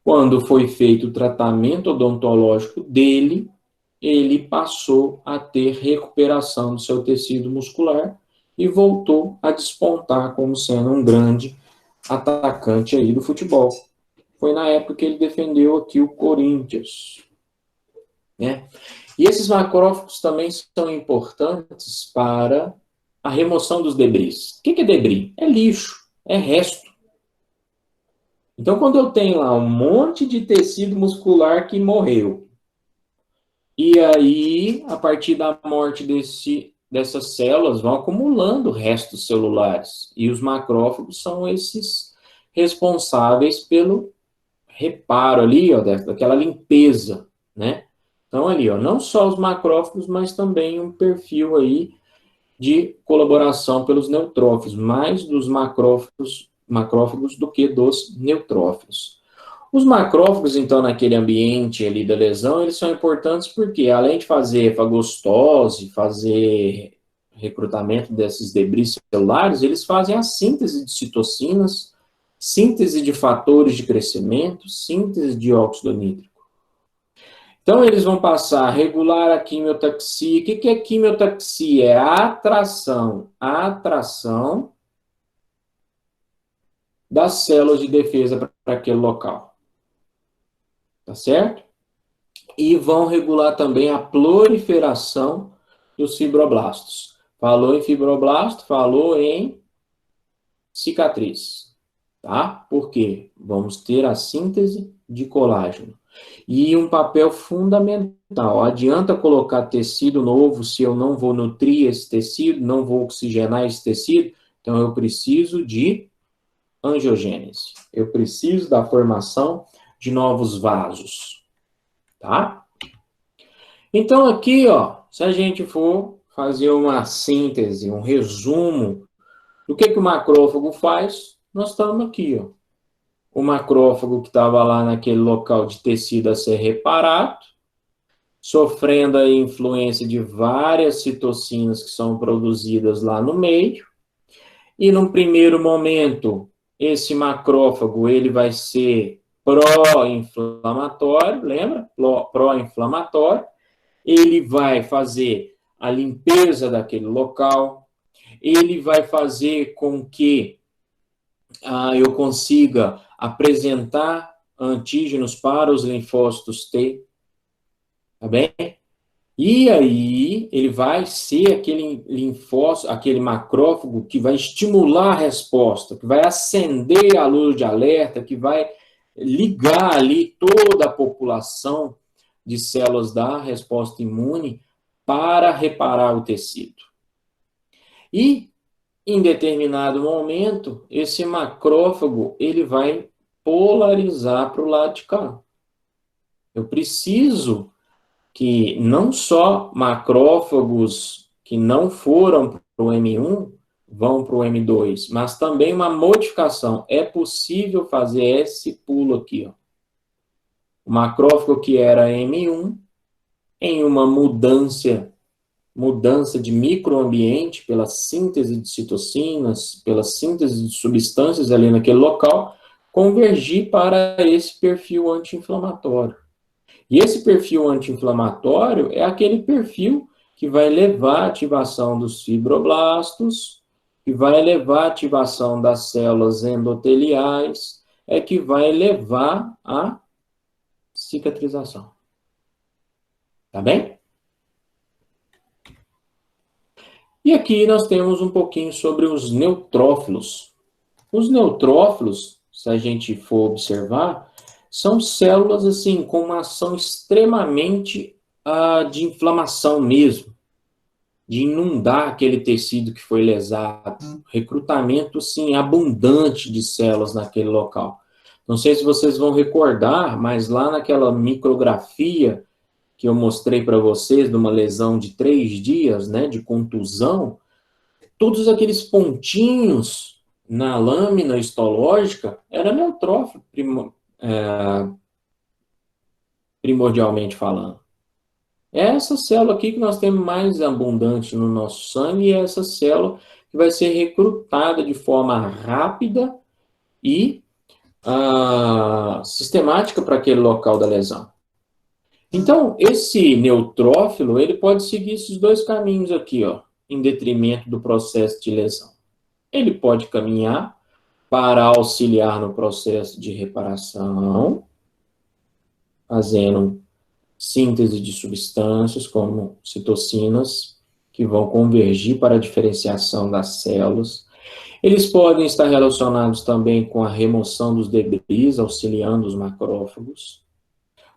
Quando foi feito o tratamento odontológico dele, ele passou a ter recuperação do seu tecido muscular e voltou a despontar como sendo um grande atacante aí do futebol. Foi na época que ele defendeu aqui o Corinthians, né? E esses macrófagos também são importantes para a remoção dos debris. O que é debris? É lixo, é resto. Então, quando eu tenho lá um monte de tecido muscular que morreu, e aí, a partir da morte dessas células, vão acumulando restos celulares. E os macrófagos são esses responsáveis pelo reparo ali, ó, daquela limpeza, né? Então, ali, ó, não só os macrófagos, mas também um perfil aí de colaboração pelos neutrófilos, mais dos macrófagos do que dos neutrófilos. Os macrófagos, então, naquele ambiente ali da lesão, eles são importantes porque, além de fazer fagostose, fazer recrutamento desses debris celulares, eles fazem a síntese de citocinas, síntese de fatores de crescimento, síntese de óxido nítrico. Então, eles vão passar a regular a quimiotaxia. O que é quimiotaxia? É a atração das células de defesa para aquele local. Tá certo? E vão regular também a proliferação dos fibroblastos. Falou em fibroblasto, falou em cicatriz. Tá? Por quê? Vamos ter a síntese de colágeno. E um papel fundamental. Adianta colocar tecido novo se eu não vou nutrir esse tecido, não vou oxigenar esse tecido. Então, eu preciso de angiogênese. Eu preciso da formação de novos vasos. Tá? Então, aqui, ó, se a gente for fazer uma síntese, um resumo do que o macrófago faz, nós estamos aqui, ó. O macrófago que estava lá naquele local de tecido a ser reparado, sofrendo a influência de várias citocinas que são produzidas lá no meio. E num primeiro momento, esse macrófago ele vai ser pró-inflamatório, lembra? Pró-inflamatório. Ele vai fazer a limpeza daquele local, ele vai fazer com que eu consiga apresentar antígenos para os linfócitos T, tá bem? E aí ele vai ser aquele linfócito, aquele macrófago que vai estimular a resposta, que vai acender a luz de alerta, que vai ligar ali toda a população de células da resposta imune para reparar o tecido. E em determinado momento, esse macrófago ele vai polarizar para o lado de cá. Eu preciso que não só macrófagos que não foram para o M1 vão para o M2, mas também uma modificação. É possível fazer esse pulo aqui, ó. O macrófago que era M1, em uma mudança de microambiente pela síntese de citocinas, pela síntese de substâncias ali naquele local, convergir para esse perfil anti-inflamatório. E esse perfil anti-inflamatório é aquele perfil que vai levar à ativação dos fibroblastos, que vai levar à ativação das células endoteliais, é que vai levar à cicatrização. Tá bem? E aqui nós temos um pouquinho sobre os neutrófilos. Os neutrófilos, se a gente for observar, são células assim com uma ação extremamente de inflamação mesmo, de inundar aquele tecido que foi lesado, recrutamento assim abundante de células naquele local. Não sei se vocês vão recordar, mas lá naquela micrografia que eu mostrei para vocês de uma lesão de 3 dias, né, de contusão, todos aqueles pontinhos na lâmina histológica era neutrófilo, primordialmente falando. É essa célula aqui que nós temos mais abundante no nosso sangue e é essa célula que vai ser recrutada de forma rápida e sistemática para aquele local da lesão. Então, esse neutrófilo, ele pode seguir esses dois caminhos aqui, ó, em detrimento do processo de lesão. Ele pode caminhar para auxiliar no processo de reparação, fazendo síntese de substâncias como citocinas, que vão convergir para a diferenciação das células. Eles podem estar relacionados também com a remoção dos debris, auxiliando os macrófagos.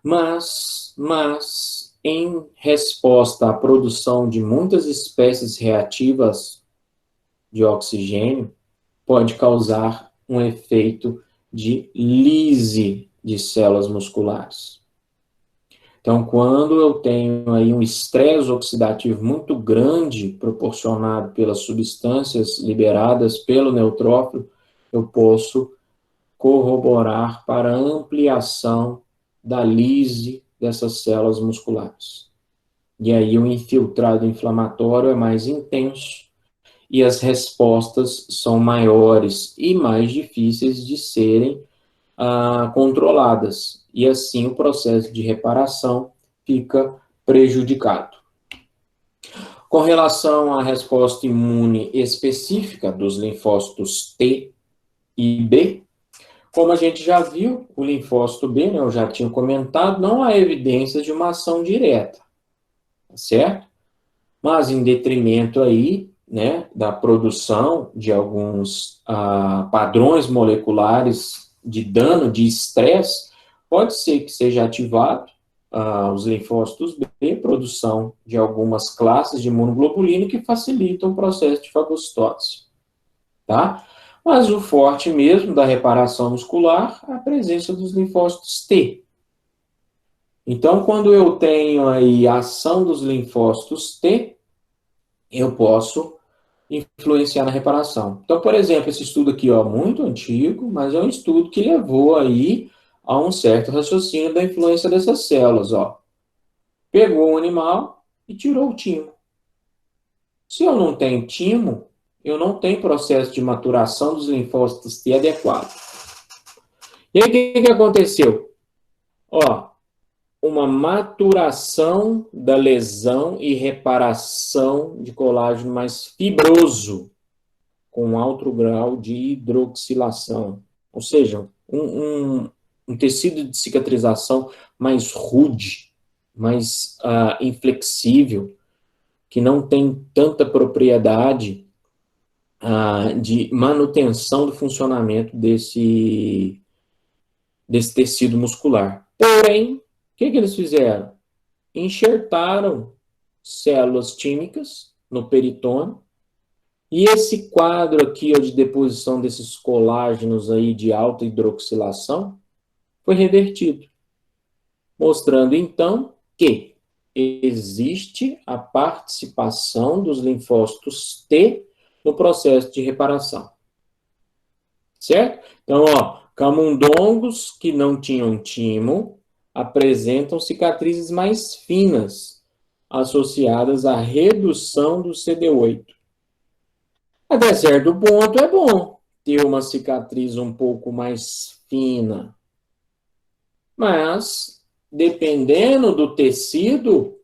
Mas, em resposta à produção de muitas espécies reativas de oxigênio, pode causar um efeito de lise de células musculares. Então, quando eu tenho aí um estresse oxidativo muito grande, proporcionado pelas substâncias liberadas pelo neutrófilo, eu posso corroborar para a ampliação da lise dessas células musculares. E aí o infiltrado inflamatório é mais intenso e as respostas são maiores e mais difíceis de serem controladas. E assim o processo de reparação fica prejudicado. Com relação à resposta imune específica dos linfócitos T e B, como a gente já viu, o linfócito B, né, eu já tinha comentado, não há evidências de uma ação direta, certo? Mas em detrimento aí, né, da produção de alguns padrões moleculares de dano, de estresse, pode ser que seja ativado os linfócitos B, produção de algumas classes de imunoglobulina que facilitam o processo de fagocitose, tá? Mas o forte mesmo da reparação muscular é a presença dos linfócitos T. Então, quando eu tenho aí a ação dos linfócitos T, eu posso influenciar na reparação. Então, por exemplo, esse estudo aqui, ó, muito antigo, mas é um estudo que levou aí a um certo raciocínio da influência dessas células, ó. Pegou o animal e tirou o timo. Se eu não tenho timo, eu não tenho processo de maturação dos linfócitos T adequado. E aí, o que aconteceu? Ó, uma maturação da lesão e reparação de colágeno mais fibroso, com alto grau de hidroxilação. Ou seja, um tecido de cicatrização mais rude, mais inflexível, que não tem tanta propriedade de manutenção do funcionamento desse tecido muscular. Porém, o que eles fizeram? Enxertaram células tímicas no peritônio, e esse quadro aqui de deposição desses colágenos aí de alta hidroxilação foi revertido, mostrando então que existe a participação dos linfócitos T no processo de reparação. Certo? Então, ó, camundongos que não tinham timo apresentam cicatrizes mais finas, associadas à redução do CD8. Até certo ponto é bom ter uma cicatriz um pouco mais fina, mas dependendo do tecido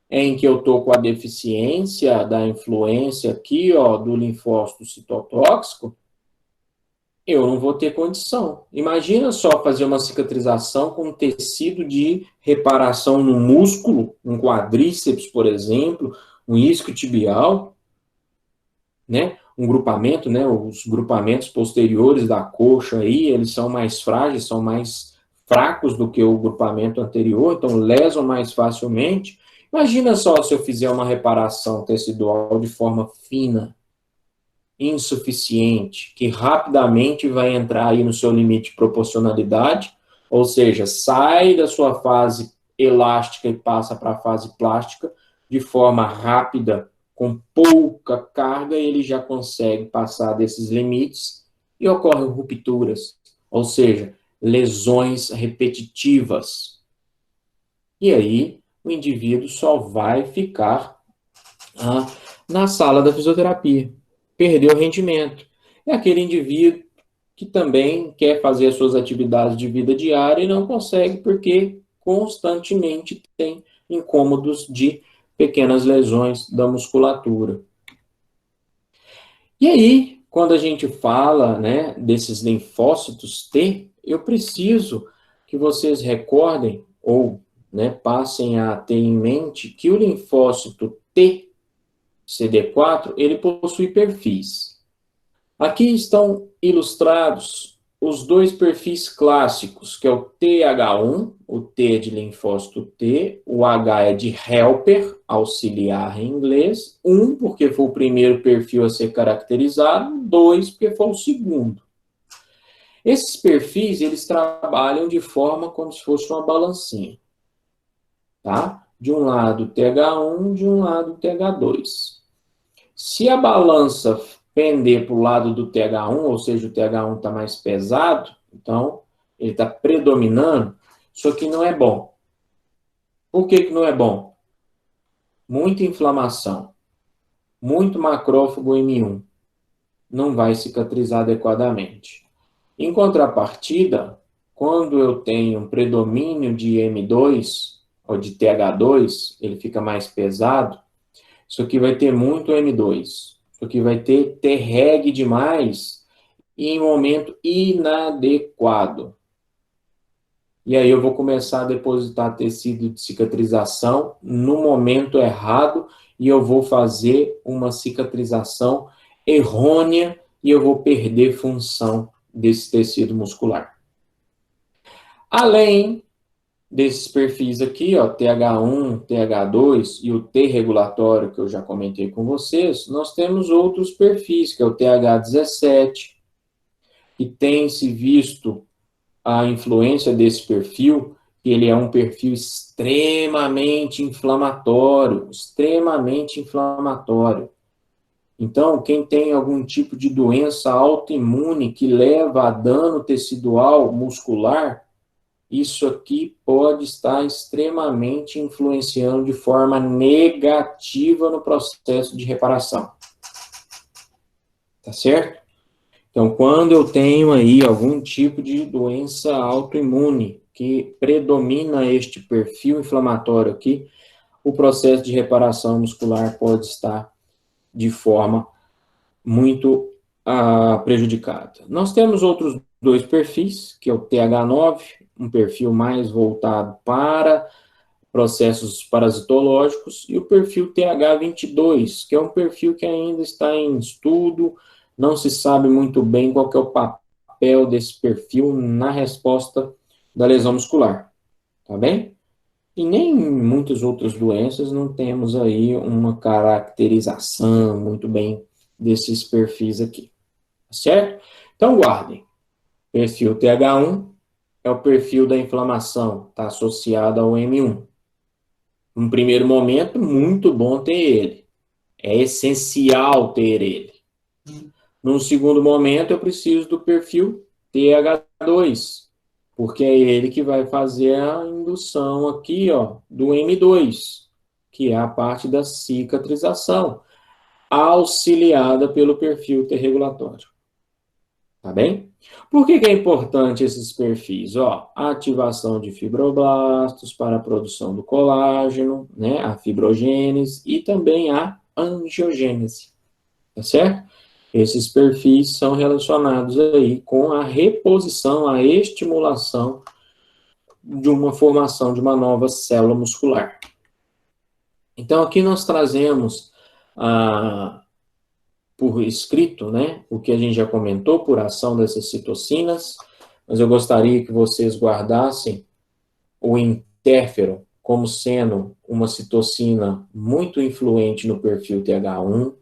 em que eu estou com a deficiência da influência aqui, ó, do linfócito citotóxico, eu não vou ter condição. Imagina só fazer uma cicatrização com tecido de reparação no músculo, um quadríceps, por exemplo, um isquiotibial, né? Um grupamento, né? Os grupamentos posteriores da coxa aí, eles são mais frágeis, são mais fracos do que o grupamento anterior, então lesam mais facilmente. Imagina só se eu fizer uma reparação tecidual de forma fina, insuficiente, que rapidamente vai entrar aí no seu limite de proporcionalidade, ou seja, sai da sua fase elástica e passa para a fase plástica de forma rápida, com pouca carga, ele já consegue passar desses limites e ocorrem rupturas, ou seja, lesões repetitivas. E aí, o indivíduo só vai ficar na sala da fisioterapia. Perdeu o rendimento. É aquele indivíduo que também quer fazer as suas atividades de vida diária e não consegue porque constantemente tem incômodos de pequenas lesões da musculatura. E aí, quando a gente fala, né, desses linfócitos T, eu preciso que vocês recordem ou, né, passem a ter em mente que o linfócito T CD4, ele possui perfis. Aqui estão ilustrados os dois perfis clássicos, que é o TH1, o T é de linfócito T, o H é de helper, auxiliar em inglês, 1 porque foi o primeiro perfil a ser caracterizado, 2 porque foi o segundo. Esses perfis, eles trabalham de forma como se fosse uma balancinha, tá? De um lado TH1, de um lado TH2. Se a balança pender para o lado do TH1, ou seja, o TH1 está mais pesado, então ele está predominando, isso aqui não é bom. Por que não é bom? Muita inflamação, muito macrófago M1, não vai cicatrizar adequadamente. Em contrapartida, quando eu tenho um predomínio de M2, ou de TH2, ele fica mais pesado, isso aqui vai ter muito M2. Isso aqui vai ter Treg demais e em momento inadequado. E aí eu vou começar a depositar tecido de cicatrização no momento errado e eu vou fazer uma cicatrização errônea e eu vou perder função desse tecido muscular. Além desses perfis aqui, ó, TH1, TH2 e o T regulatório que eu já comentei com vocês, nós temos outros perfis, que é o TH17, e tem-se visto a influência desse perfil, que ele é um perfil extremamente inflamatório, extremamente inflamatório. Então, quem tem algum tipo de doença autoimune que leva a dano tecidual muscular, isso aqui pode estar extremamente influenciando de forma negativa no processo de reparação. Tá certo? Então, quando eu tenho aí algum tipo de doença autoimune que predomina este perfil inflamatório aqui, o processo de reparação muscular pode estar de forma muito prejudicada. Nós temos outros dois perfis, que é o TH9, um perfil mais voltado para processos parasitológicos, e o perfil TH22, que é um perfil que ainda está em estudo, não se sabe muito bem qual que é o papel desse perfil na resposta da lesão muscular, tá bem? E nem em muitas outras doenças não temos aí uma caracterização muito bem desses perfis aqui, tá certo? Então, guardem. Perfil TH1 é o perfil da inflamação, está associado ao M1. Num primeiro momento, muito bom ter ele. É essencial ter ele. Num segundo momento, eu preciso do perfil TH2, porque é ele que vai fazer a indução aqui, ó, do M2, que é a parte da cicatrização, auxiliada pelo perfil T regulatório. Tá bem? Por que é importante esses perfis? Ó, a ativação de fibroblastos para a produção do colágeno, né, a fibrogênese e também a angiogênese, tá certo? Esses perfis são relacionados aí com a reposição, a estimulação de uma formação de uma nova célula muscular. Então, aqui nós trazemos por escrito, né, o que a gente já comentou, por ação dessas citocinas, mas eu gostaria que vocês guardassem o interferon como sendo uma citocina muito influente no perfil TH1,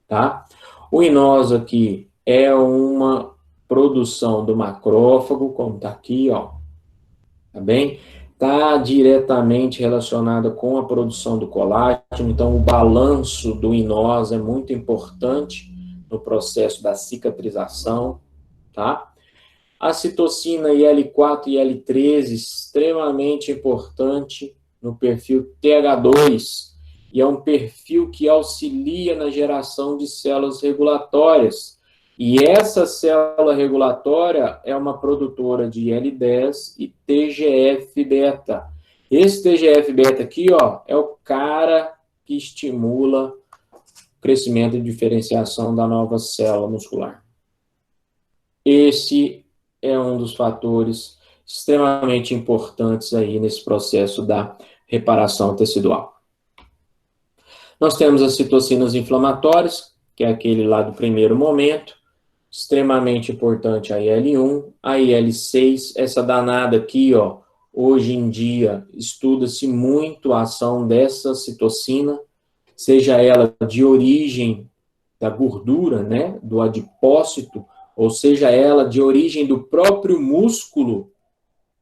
tá? O inosa aqui é uma produção do macrófago, como tá aqui, ó, tá bem? Está diretamente relacionada com a produção do colágeno, então o balanço do inosa é muito importante no processo da cicatrização, tá? A citocina IL-4 e IL-13, extremamente importante no perfil TH2, e é um perfil que auxilia na geração de células regulatórias. E essa célula regulatória é uma produtora de IL-10 e TGF-beta. Esse TGF-beta aqui, ó, é o cara que estimula o crescimento e diferenciação da nova célula muscular. Esse é um dos fatores extremamente importantes aí nesse processo da reparação tecidual. Nós temos as citocinas inflamatórias, que é aquele lá do primeiro momento, extremamente importante a IL-1, a IL-6, essa danada aqui, ó, hoje em dia estuda-se muito a ação dessa citocina, seja ela de origem da gordura, né, do adipócito, ou seja, ela de origem do próprio músculo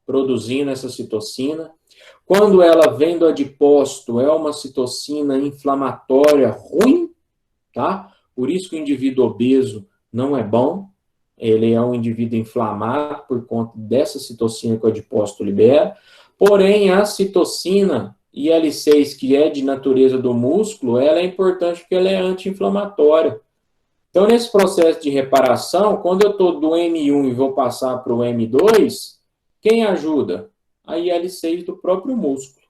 produzindo essa citocina. Quando ela vem do adipócito, é uma citocina inflamatória ruim, tá? Por isso que o indivíduo obeso não é bom, ele é um indivíduo inflamado por conta dessa citocina que o adipócito libera. Porém, a citocina IL-6, que é de natureza do músculo, ela é importante porque ela é anti-inflamatória. Então, nesse processo de reparação, quando eu estou do M1 e vou passar para o M2, quem ajuda? A IL-6 do próprio músculo,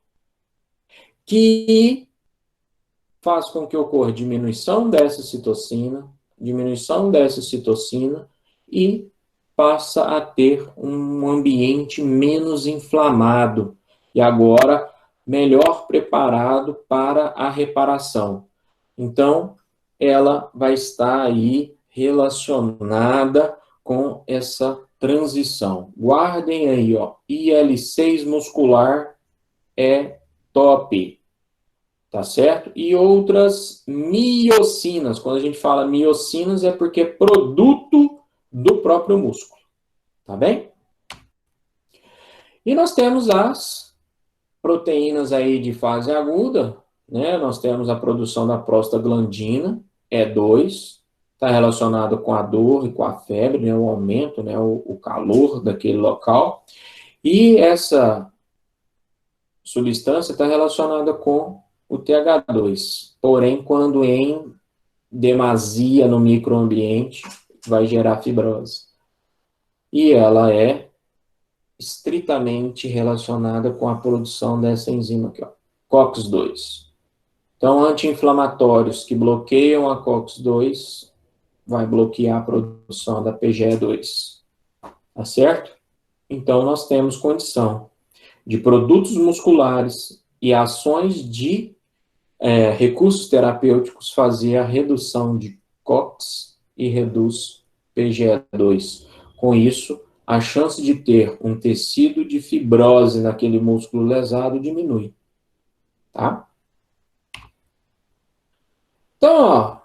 que faz com que ocorra diminuição dessa citocina e passa a ter um ambiente menos inflamado e agora melhor preparado para a reparação. Então, ela vai estar aí relacionada com essa transição. Guardem aí, ó, IL-6 muscular é top, tá certo? E outras miocinas. Quando a gente fala miocinas é porque é produto do próprio músculo, tá bem? E nós temos as proteínas aí de fase aguda, né? Nós temos a produção da prostaglandina, E2, está relacionado com a dor e com a febre, né? O aumento, né? O calor daquele local. E essa substância está relacionada com o TH2. Porém, quando em demasia no microambiente, vai gerar fibrose. E ela é estritamente relacionada com a produção dessa enzima aqui, ó, COX-2. Então, anti-inflamatórios que bloqueiam a COX-2 vai bloquear a produção da PGE2. Tá certo? Então, nós temos condição de produtos musculares e ações de recursos terapêuticos fazer a redução de COX e reduz PGE2. Com isso, a chance de ter um tecido de fibrose naquele músculo lesado diminui. Tá? Então, ó,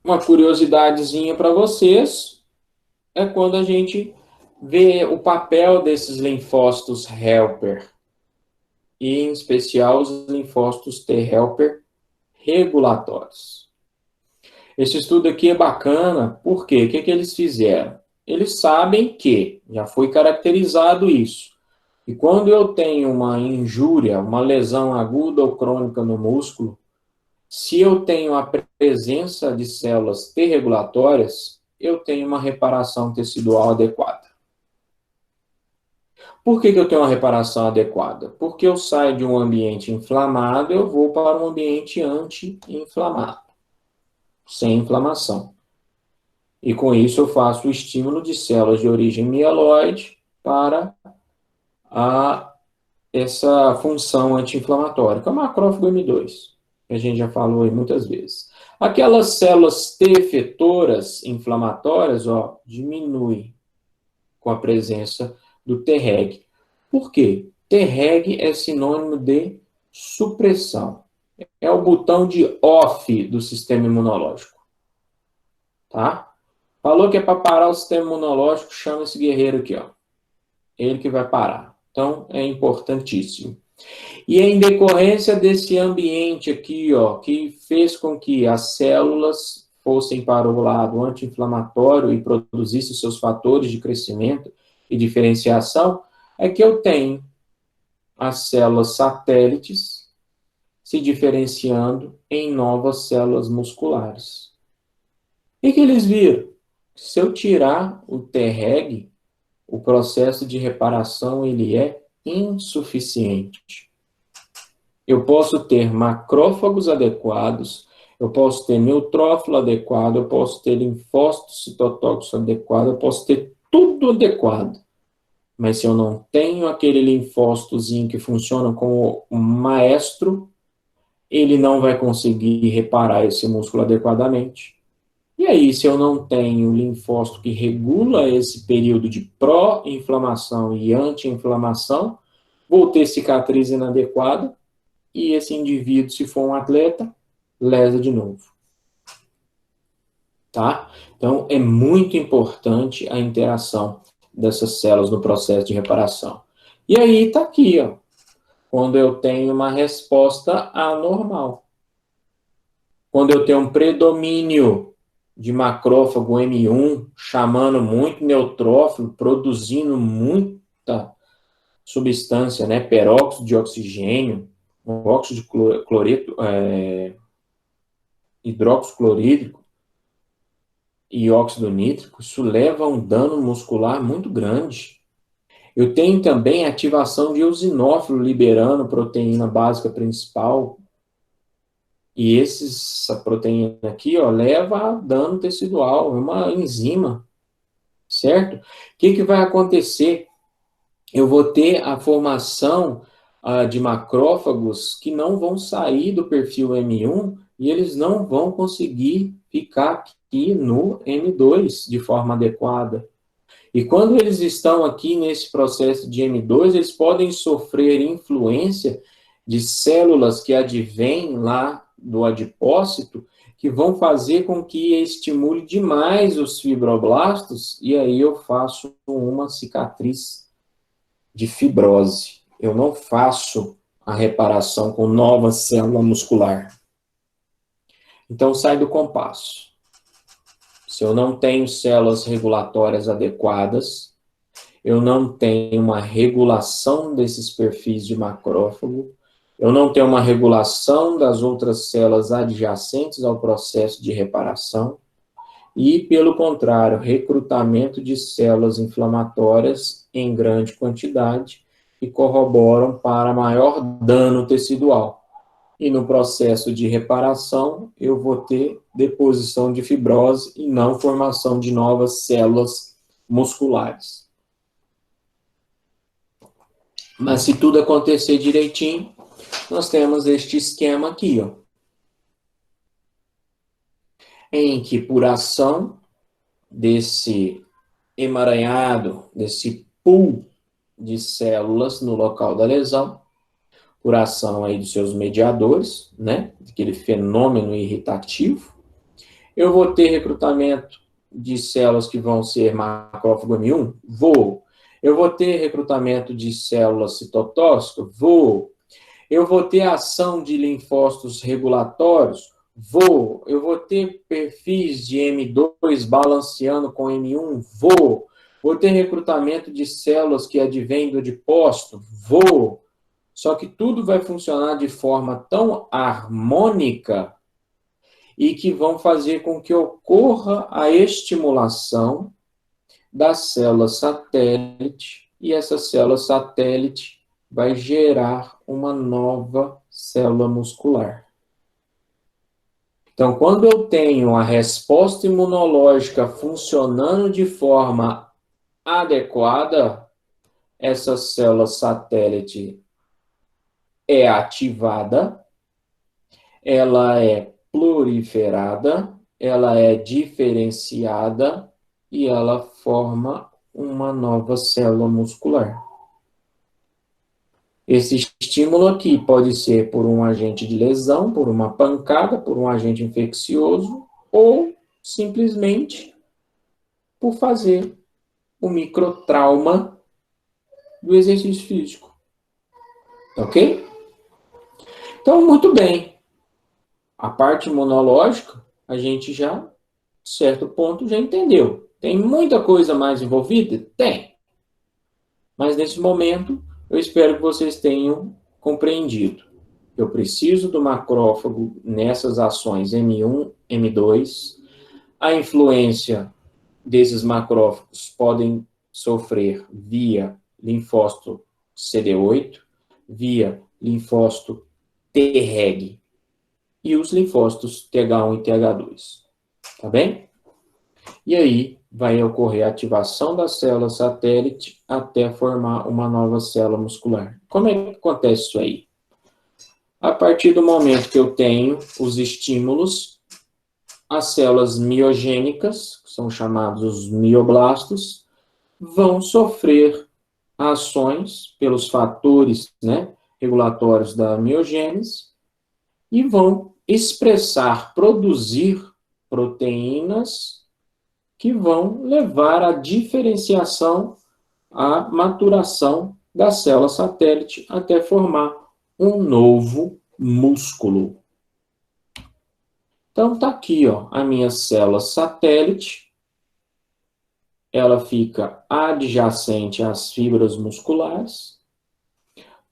uma curiosidadezinha para vocês é quando a gente vê o papel desses linfócitos helper, e em especial os linfócitos T helper regulatórios. Esse estudo aqui é bacana, por quê? O que eles fizeram? Eles sabem que, já foi caracterizado isso, e quando eu tenho uma injúria, uma lesão aguda ou crônica no músculo, se eu tenho a presença de células T regulatórias, eu tenho uma reparação tecidual adequada. Por que eu tenho uma reparação adequada? Porque eu saio de um ambiente inflamado, eu vou para um ambiente anti-inflamado, sem inflamação. E com isso eu faço o estímulo de células de origem mieloide para essa função anti-inflamatória, que é o macrófago M2, que a gente já falou aí muitas vezes. Aquelas células T efetoras inflamatórias, ó, diminui com a presença do Treg. Por quê? Treg é sinônimo de supressão. É o botão de off do sistema imunológico. Tá? Falou que é para parar o sistema imunológico, chama esse guerreiro aqui, ó. Ele que vai parar. Então, é importantíssimo. E em decorrência desse ambiente aqui, ó, que fez com que as células fossem para o lado anti-inflamatório e produzissem seus fatores de crescimento e diferenciação, é que eu tenho as células satélites se diferenciando em novas células musculares. E que eles viram? Se eu tirar o Treg, o processo de reparação ele é insuficiente. Eu posso ter macrófagos adequados, eu posso ter neutrófilo adequado, eu posso ter linfócito citotóxico adequado, eu posso ter tudo adequado. Mas se eu não tenho aquele linfócitozinho que funciona como um maestro, ele não vai conseguir reparar esse músculo adequadamente. E aí, se eu não tenho linfócito que regula esse período de pró-inflamação e anti-inflamação, vou ter cicatriz inadequada e esse indivíduo, se for um atleta, lesa de novo. tá? Então, é muito importante a interação dessas células no processo de reparação. E aí está aqui, ó, quando eu tenho uma resposta anormal. Quando eu tenho um predomínio de macrófago M1, chamando muito neutrófilo, produzindo muita substância, né, peróxido de oxigênio, óxido de cloreto, hidróxido clorídrico e óxido nítrico, isso leva a um dano muscular muito grande. Eu tenho também a ativação de eosinófilo liberando proteína básica principal. E essa proteína aqui, ó, leva a dano tecidual, é uma enzima, certo? O que vai acontecer? Eu vou ter a formação de macrófagos que não vão sair do perfil M1 e eles não vão conseguir ficar aqui no M2 de forma adequada. E quando eles estão aqui nesse processo de M2, eles podem sofrer influência de células que advêm lá do adipócito, que vão fazer com que estimule demais os fibroblastos, e aí eu faço uma cicatriz de fibrose. Eu não faço a reparação com nova célula muscular. Então, sai do compasso. Se eu não tenho células regulatórias adequadas, eu não tenho uma regulação desses perfis de macrófago, eu não tenho uma regulação das outras células adjacentes ao processo de reparação, e, pelo contrário, recrutamento de células inflamatórias em grande quantidade que corroboram para maior dano tecidual. E no processo de reparação, eu vou ter deposição de fibrose e não formação de novas células musculares. Mas se tudo acontecer direitinho, nós temos este esquema aqui, ó, em que por ação desse emaranhado, desse pool de células no local da lesão, por ação aí dos seus mediadores, né, aquele fenômeno irritativo, eu vou ter recrutamento de células que vão ser macrófago M1? Vou. Eu vou ter recrutamento de células citotóxicas? Vou. Eu vou ter ação de linfócitos regulatórios? Vou. Eu vou ter perfis de M2 balanceando com M1? Vou. Vou ter recrutamento de células que advêm do adipócito? Vou. Só que tudo vai funcionar de forma tão harmônica e que vão fazer com que ocorra a estimulação das células satélite, e essa célula satélite vai gerar uma nova célula muscular. Então, quando eu tenho a resposta imunológica funcionando de forma adequada, essa célula satélite é ativada, ela é proliferada, ela é diferenciada e ela forma uma nova célula muscular. Esse estímulo aqui pode ser por um agente de lesão, por uma pancada, por um agente infeccioso ou simplesmente por fazer o microtrauma do exercício físico. Ok? Então, muito bem. A parte imunológica, a gente já, certo ponto, já entendeu. Tem muita coisa mais envolvida? Tem. Mas nesse momento, eu espero que vocês tenham compreendido. Eu preciso do macrófago nessas ações M1, M2. A influência desses macrófagos podem sofrer via linfócito CD8, via linfócito Treg e os linfócitos TH1 e TH2. Tá bem? E aí vai ocorrer a ativação da célula satélite até formar uma nova célula muscular. Como é que acontece isso aí? A partir do momento que eu tenho os estímulos, as células miogênicas, que são chamados os mioblastos, vão sofrer ações pelos fatores, né, regulatórios da miogênese e vão expressar, produzir proteínas que vão levar à diferenciação, à maturação da célula satélite até formar um novo músculo. Então, tá aqui, ó, a minha célula satélite. Ela fica adjacente às fibras musculares.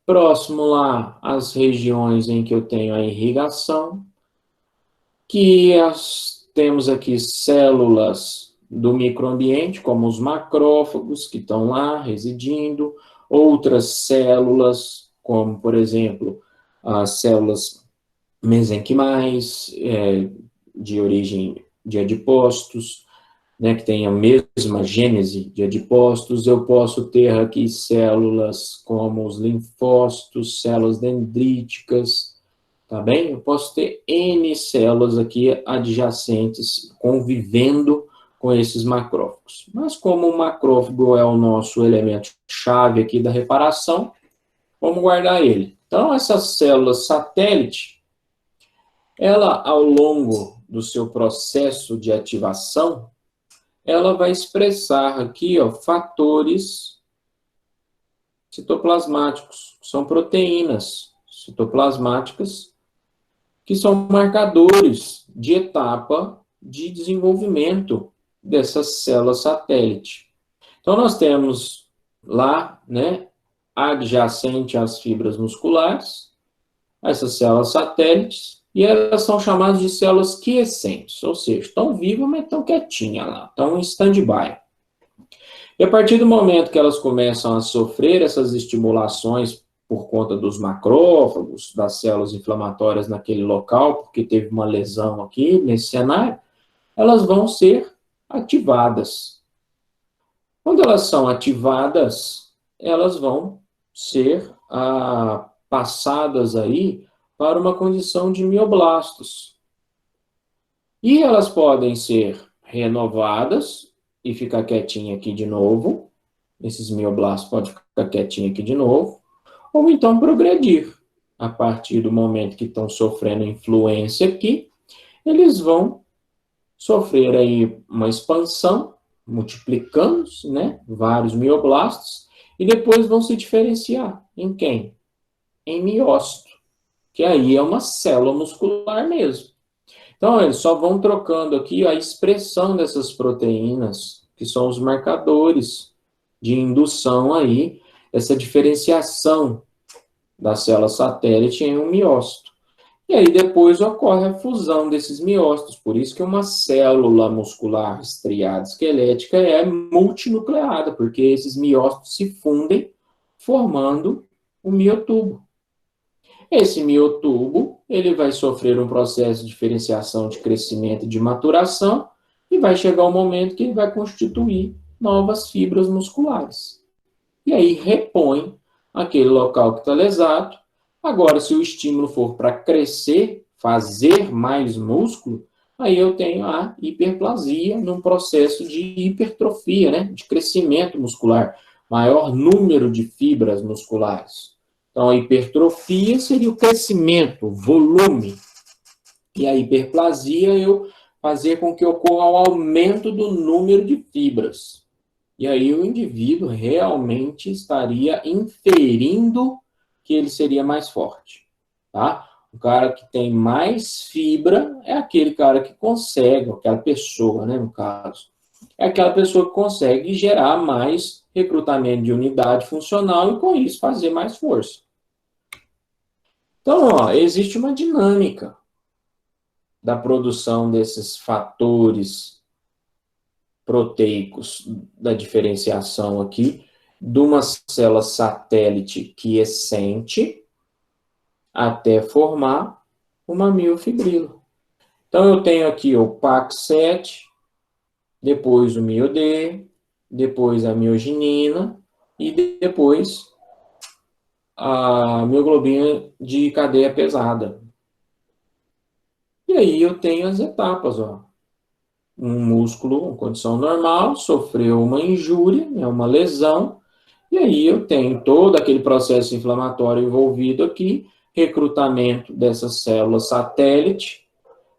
Próximo lá, às regiões em que eu tenho a irrigação. Temos aqui células do microambiente, como os macrófagos, que estão lá residindo. Outras células, como, por exemplo, as células mesenquimais, de origem de adipócitos, né, que tem a mesma gênese de adipócitos. Eu posso ter aqui células como os linfócitos, células dendríticas, tá bem? Eu posso ter N células aqui adjacentes convivendo com esses macrófagos. Mas como o macrófago é o nosso elemento chave aqui da reparação, vamos guardar ele. Então, essa célula satélite, ela, ao longo do seu processo de ativação, ela vai expressar aqui, ó, fatores citoplasmáticos, são proteínas citoplasmáticas, que são marcadores de etapa de desenvolvimento dessas células satélite. Então, nós temos lá, né, adjacente às fibras musculares, essas células satélites, e elas são chamadas de células quiescentes, ou seja, estão vivas, mas estão quietinhas lá, estão em stand-by. E a partir do momento que elas começam a sofrer essas estimulações por conta dos macrófagos, das células inflamatórias naquele local, porque teve uma lesão aqui nesse cenário, elas vão ser ativadas. Quando elas são ativadas, elas vão ser passadas aí para uma condição de mioblastos. E elas podem ser renovadas e ficar quietinha aqui de novo. Esses mioblastos podem ficar quietinhos aqui de novo. Ou então progredir. A partir do momento que estão sofrendo influência aqui, eles vão sofrer aí uma expansão, multiplicando-se, né? Vários mioblastos, e depois vão se diferenciar. Em quem? Em miócito, que aí é uma célula muscular mesmo. Então, eles só vão trocando aqui a expressão dessas proteínas, que são os marcadores de indução aí, essa diferenciação da célula satélite em um miócito. E aí depois ocorre a fusão desses miócitos, por isso que uma célula muscular estriada esquelética é multinucleada, porque esses miócitos se fundem formando um miotubo. Esse miotubo, ele vai sofrer um processo de diferenciação, de crescimento e de maturação, e vai chegar um momento que ele vai constituir novas fibras musculares. E aí repõe aquele local que está lesado. Agora, se o estímulo for para crescer, fazer mais músculo, aí eu tenho a hiperplasia num processo de hipertrofia, né? De crescimento muscular, maior número de fibras musculares. Então, a hipertrofia seria o crescimento, o volume. E a hiperplasia eu fazer com que ocorra o aumento do número de fibras. E aí o indivíduo realmente estaria inferindo que ele seria mais forte, tá? O cara que tem mais fibra é aquele cara que consegue, aquela pessoa, né, no caso, é aquela pessoa que consegue gerar mais recrutamento de unidade funcional e com isso fazer mais força. Então, ó, existe uma dinâmica da produção desses fatores proteicos da diferenciação aqui, de uma célula satélite quiescente até formar uma miofibrila. Então, eu tenho aqui o PAX7, depois o MioD, depois a mioginina e depois a mioglobina de cadeia pesada. E aí eu tenho as etapas, ó. Um músculo em condição normal, sofreu uma injúria, né, uma lesão, e aí eu tenho todo aquele processo inflamatório envolvido aqui, recrutamento dessas células satélite,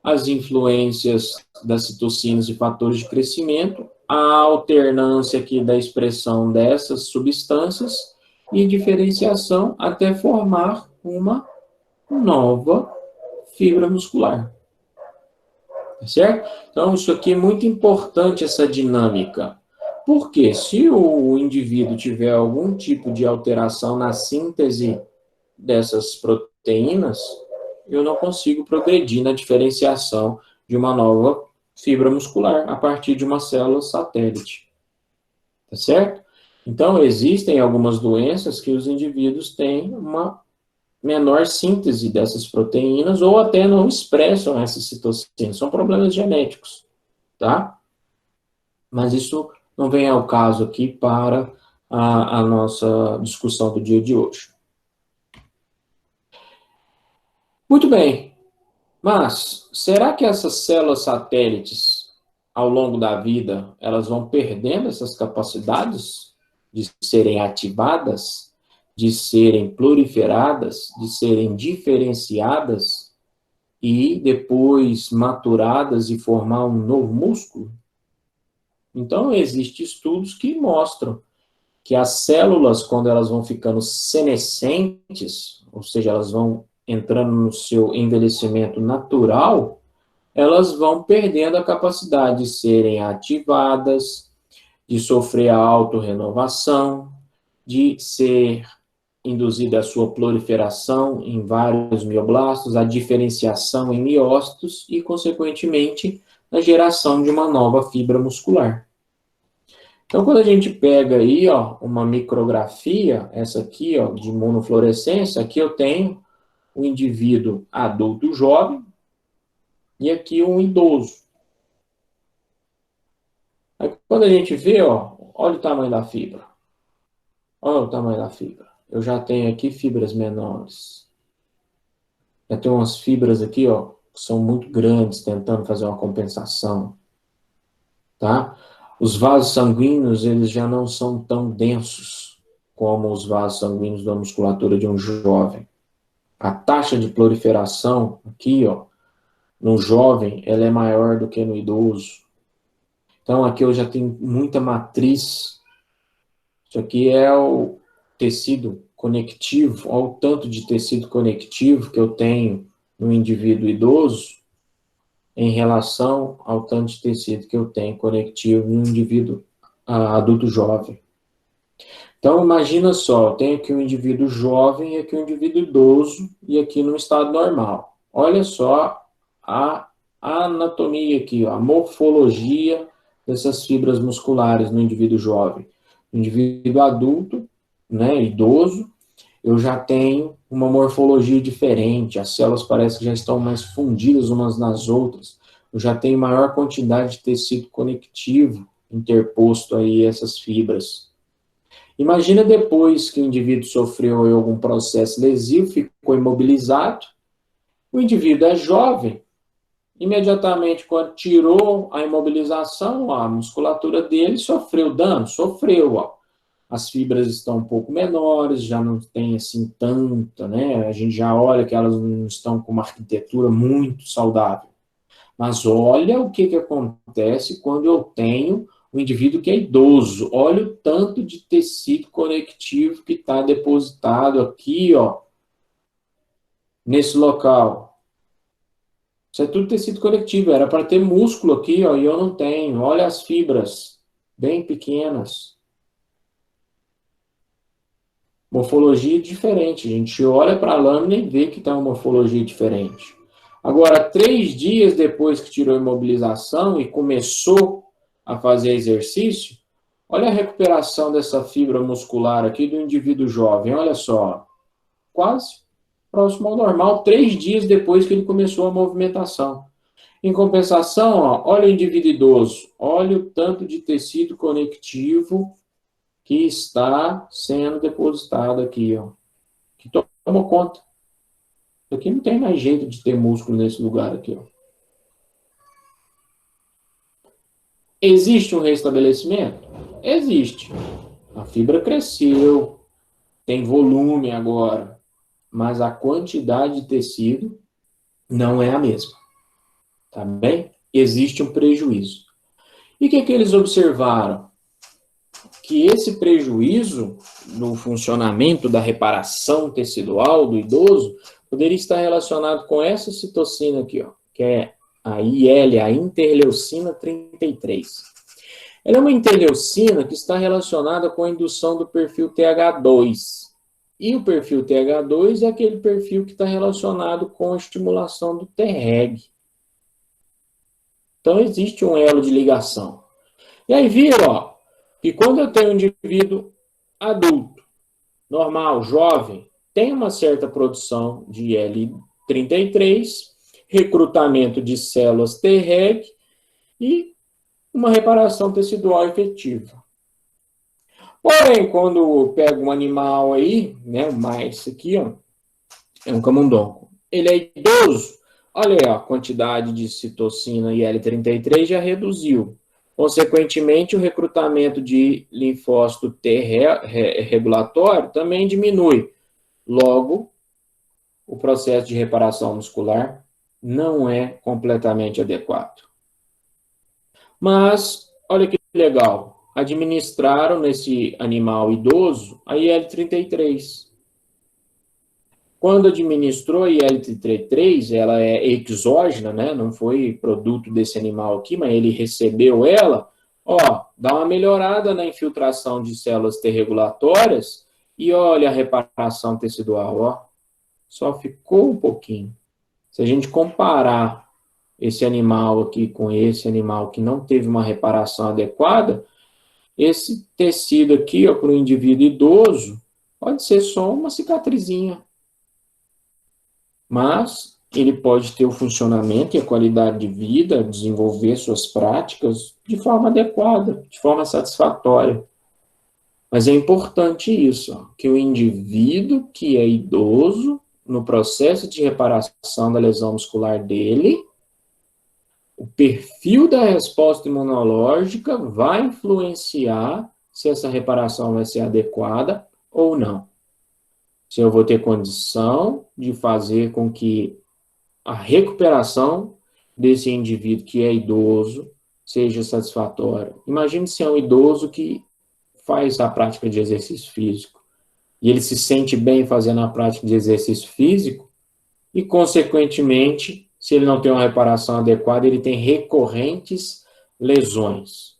as influências das citocinas e fatores de crescimento, a alternância aqui da expressão dessas substâncias e diferenciação até formar uma nova fibra muscular. Tá certo? Então, isso aqui é muito importante, essa dinâmica. Porque se o indivíduo tiver algum tipo de alteração na síntese dessas proteínas, eu não consigo progredir na diferenciação de uma nova fibra muscular a partir de uma célula satélite. Tá certo? Então, existem algumas doenças que os indivíduos têm uma menor síntese dessas proteínas ou até não expressam essas citocinas. São problemas genéticos, tá? Mas isso não vem ao caso aqui para a nossa discussão do dia de hoje. Muito bem, mas será que essas células satélites, ao longo da vida, elas vão perdendo essas capacidades de serem ativadas, de serem proliferadas, de serem diferenciadas e depois maturadas e formar um novo músculo? Então, existem estudos que mostram que as células, quando elas vão ficando senescentes, ou seja, elas vão entrando no seu envelhecimento natural, elas vão perdendo a capacidade de serem ativadas, de sofrer a autorrenovação, de ser induzida a sua proliferação em vários mioblastos, a diferenciação em miócitos e, consequentemente, a geração de uma nova fibra muscular. Então, quando a gente pega aí, ó, uma micrografia, essa aqui, ó, de imunofluorescência, aqui eu tenho um indivíduo adulto jovem e aqui um idoso. Aí, quando a gente vê, ó, olha o tamanho da fibra. Olha o tamanho da fibra. Eu já tenho aqui fibras menores. Já tenho umas fibras aqui, ó, que são muito grandes, tentando fazer uma compensação. Tá? Os vasos sanguíneos, eles já não são tão densos como os vasos sanguíneos da musculatura de um jovem. A taxa de proliferação aqui, ó, no jovem, ela é maior do que no idoso. Então, aqui eu já tenho muita matriz. Isso aqui é o tecido conectivo, olha o tanto de tecido conectivo que eu tenho no indivíduo idoso em relação ao tanto de tecido que eu tenho conectivo no indivíduo adulto jovem. Então, imagina só, eu tenho aqui um indivíduo jovem e aqui um indivíduo idoso e aqui no estado normal. Olha só a anatomia aqui, ó, a morfologia dessas fibras musculares no indivíduo jovem. No indivíduo adulto, né, idoso, eu já tenho uma morfologia diferente, as células parecem que já estão mais fundidas umas nas outras, eu já tenho maior quantidade de tecido conectivo interposto aí essas fibras. Imagina depois que o indivíduo sofreu algum processo lesivo, ficou imobilizado, o indivíduo é jovem, imediatamente quando tirou a imobilização, a musculatura dele sofreu dano, sofreu, ó. As fibras estão um pouco menores, já não tem assim tanta, né? A gente já olha que elas não estão com uma arquitetura muito saudável. Mas olha o que acontece quando eu tenho um indivíduo que é idoso. Olha o tanto de tecido conectivo que está depositado aqui, ó, nesse local. Isso é tudo tecido conectivo. Era para ter músculo aqui, ó, e eu não tenho. Olha as fibras, bem pequenas. Morfologia diferente. A gente olha para a lâmina e vê que está uma morfologia diferente. Agora, 3 dias depois que tirou a imobilização e começou a fazer exercício, olha a recuperação dessa fibra muscular aqui do indivíduo jovem. Olha só, quase próximo ao normal, 3 dias depois que ele começou a movimentação. Em compensação, ó, olha o indivíduo idoso. Olha o tanto de tecido conectivo que está sendo depositado aqui, ó, que toma conta. Aqui não tem mais jeito de ter músculo nesse lugar aqui, ó. Existe um restabelecimento? Existe. A fibra cresceu, tem volume agora, mas a quantidade de tecido não é a mesma. tá bem? Existe um prejuízo. E o que eles observaram? Que esse prejuízo no funcionamento da reparação tecidual do idoso poderia estar relacionado com essa citocina aqui, ó, que é a IL, a interleucina 33. Ela é uma interleucina que está relacionada com a indução do perfil TH2. E o perfil TH2 é aquele perfil que está relacionado com a estimulação do Treg. Então, existe um elo de ligação. E aí, viram, ó, que quando eu tenho um indivíduo adulto, normal, jovem, tem uma certa produção de IL-33, recrutamento de células Treg e uma reparação tecidual efetiva. Porém, quando eu pego um animal aí, né, mais aqui, ó, é um camundongo, ele é idoso, olha aí, ó, a quantidade de citocina IL-33 já reduziu. Consequentemente, o recrutamento de linfócito T regulatório também diminui. Logo, o processo de reparação muscular não é completamente adequado. Mas, olha que legal, administraram nesse animal idoso a IL-33. Quando administrou a IL-33, ela é exógena, né? Não foi produto desse animal aqui, mas ele recebeu ela. Ó, dá uma melhorada na infiltração de células T regulatórias e olha a reparação tecidual, ó. Só ficou um pouquinho. Se a gente comparar esse animal aqui com esse animal que não teve uma reparação adequada, esse tecido aqui, ó, para o indivíduo idoso, pode ser só uma cicatrizinha. Mas ele pode ter o funcionamento e a qualidade de vida, desenvolver suas práticas de forma adequada, de forma satisfatória. Mas é importante isso, ó, que o indivíduo que é idoso, no processo de reparação da lesão muscular dele, o perfil da resposta imunológica vai influenciar se essa reparação vai ser adequada ou não. Se eu vou ter condição de fazer com que a recuperação desse indivíduo que é idoso seja satisfatória. Imagine se é um idoso que faz a prática de exercício físico e ele se sente bem fazendo a prática de exercício físico e, consequentemente, se ele não tem uma reparação adequada, ele tem recorrentes lesões.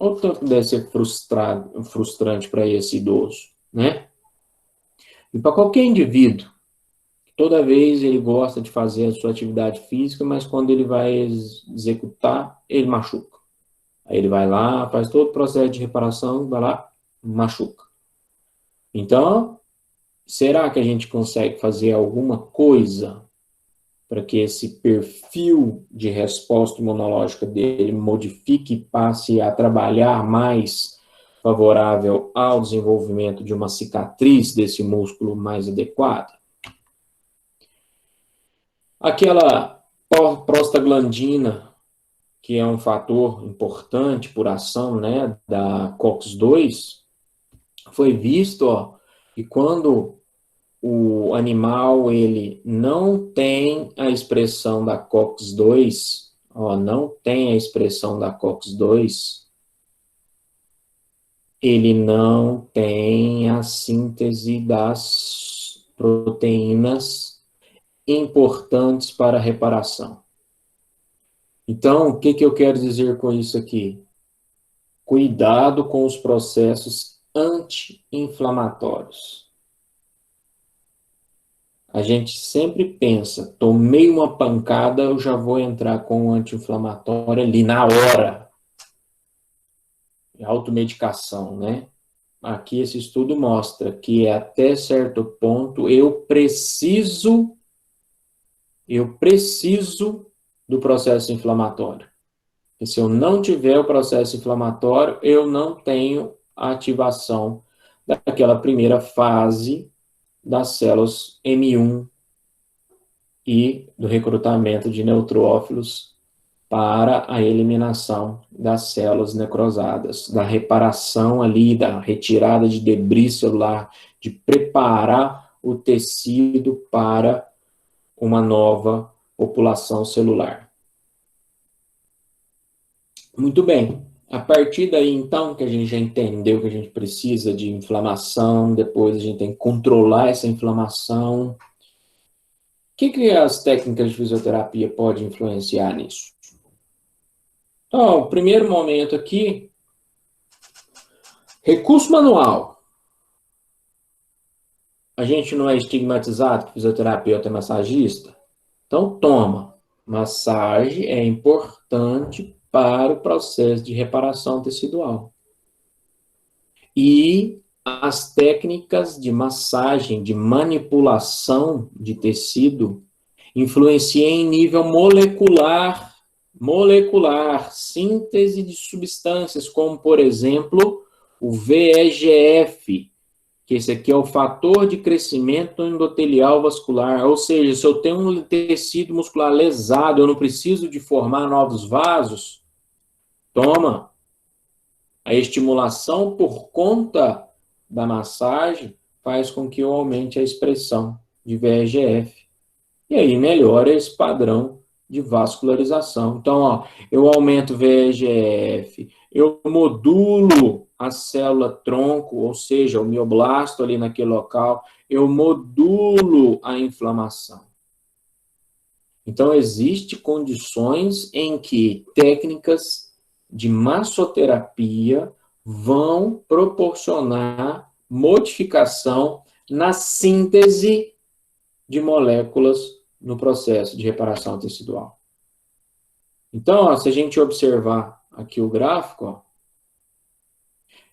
Olha o tanto que deve ser frustrante para esse idoso, né? E para qualquer indivíduo, toda vez ele gosta de fazer a sua atividade física, mas quando ele vai executar, ele machuca. Aí ele vai lá, faz todo o processo de reparação, vai lá, machuca. Então, será que a gente consegue fazer alguma coisa para que esse perfil de resposta imunológica dele modifique e passe a trabalhar mais favorável ao desenvolvimento de uma cicatriz desse músculo mais adequada? Aquela prostaglandina, que é um fator importante por ação, né, da COX-2, foi visto, ó, que quando o animal ele não tem a expressão da COX-2, ó, não tem a expressão da COX-2, ele não tem a síntese das proteínas importantes para a reparação. Então, o que eu quero dizer com isso aqui? Cuidado com os processos anti-inflamatórios. A gente sempre pensa, tomei uma pancada, eu já vou entrar com o anti-inflamatório ali na hora. Automedicação, né? Aqui esse estudo mostra que até certo ponto eu preciso do processo inflamatório. E se eu não tiver o processo inflamatório, eu não tenho a ativação daquela primeira fase das células M1 e do recrutamento de neutrófilos para a eliminação das células necrosadas, da reparação ali, da retirada de debris celular, de preparar o tecido para uma nova população celular. Muito bem. A partir daí, então, que a gente já entendeu que a gente precisa de inflamação, depois a gente tem que controlar essa inflamação. O que as técnicas de fisioterapia podem influenciar nisso? Então, o primeiro momento aqui, recurso manual. A gente não é estigmatizado que fisioterapeuta é massagista? Então, toma. Massagem é importante para o processo de reparação tecidual. E as técnicas de massagem, de manipulação de tecido, influenciam em nível molecular, síntese de substâncias, como, por exemplo, o VEGF, que esse aqui é o fator de crescimento endotelial vascular, ou seja, se eu tenho um tecido muscular lesado, eu não preciso de formar novos vasos, toma. A estimulação por conta da massagem faz com que eu aumente a expressão de VEGF. E aí melhora esse padrão de vascularização. Então, ó, eu aumento o VEGF, eu modulo a célula tronco, ou seja, o mioblasto ali naquele local, eu modulo a inflamação. Então, existem condições em que técnicas de massoterapia vão proporcionar modificação na síntese de moléculas no processo de reparação tecidual. Então, ó, se a gente observar aqui o gráfico, ó,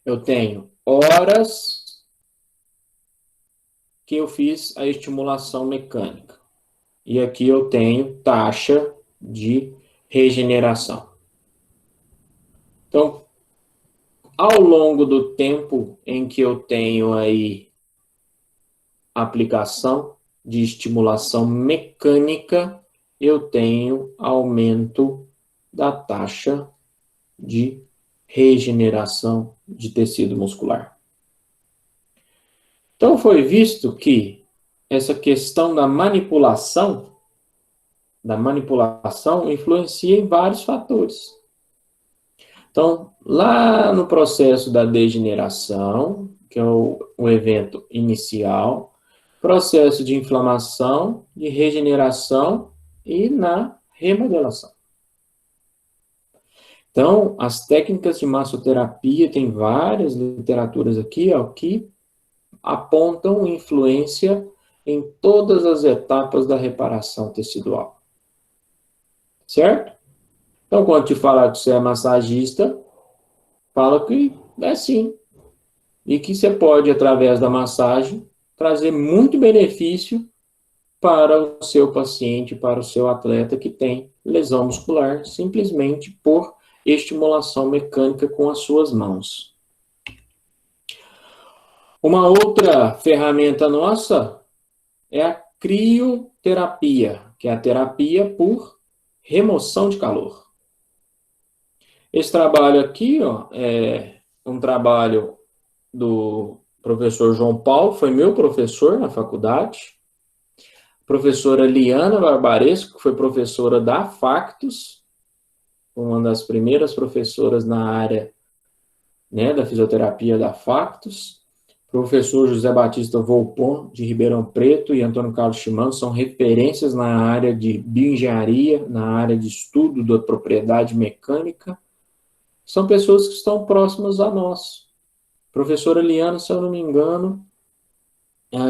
eu tenho horas que eu fiz a estimulação mecânica. E aqui eu tenho taxa de regeneração. Então, ao longo do tempo em que eu tenho aí aplicação de estimulação mecânica, eu tenho aumento da taxa de regeneração de tecido muscular. Então, foi visto que essa questão da manipulação influencia em vários fatores. Então, lá no processo da degeneração, que é o evento inicial, processo de inflamação, de regeneração e na remodelação. Então, as técnicas de massoterapia, tem várias literaturas aqui, ó, que apontam influência em todas as etapas da reparação tecidual. Certo? Então, quando te falar que você é massagista, fala que é sim. E que você pode, através da massagem, trazer muito benefício para o seu paciente, para o seu atleta que tem lesão muscular, simplesmente por estimulação mecânica com as suas mãos. Uma outra ferramenta nossa é a crioterapia, que é a terapia por remoção de calor. Esse trabalho aqui, ó, é um trabalho do professor João Paulo, foi meu professor na faculdade. Professora Liana Barbaresco, que foi professora da Factus, uma das primeiras professoras na área, né, da fisioterapia da Factus. Professor José Batista Volpon, de Ribeirão Preto, e Antônio Carlos Chimano são referências na área de bioengenharia, na área de estudo da propriedade mecânica. São pessoas que estão próximas a nós. Professora Liana, se eu não me engano,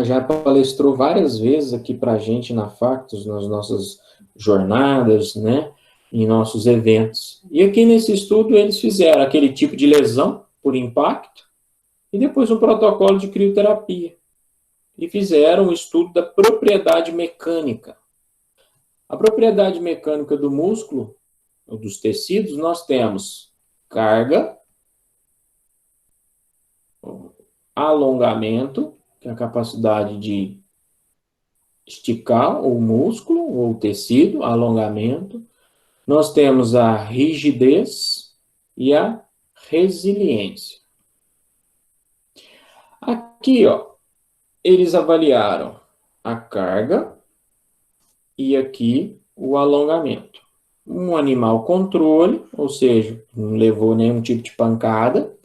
já palestrou várias vezes aqui para a gente na Factus, nas nossas jornadas, né, em nossos eventos. E aqui nesse estudo eles fizeram aquele tipo de lesão por impacto e depois um protocolo de crioterapia. E fizeram um estudo da propriedade mecânica. A propriedade mecânica do músculo, ou dos tecidos, nós temos carga, alongamento, que é a capacidade de esticar o músculo ou o tecido, alongamento. Nós temos a rigidez e a resiliência. Aqui, ó, eles avaliaram a carga e aqui o alongamento. um animal controle, ou seja, não levou nenhum tipo de pancada,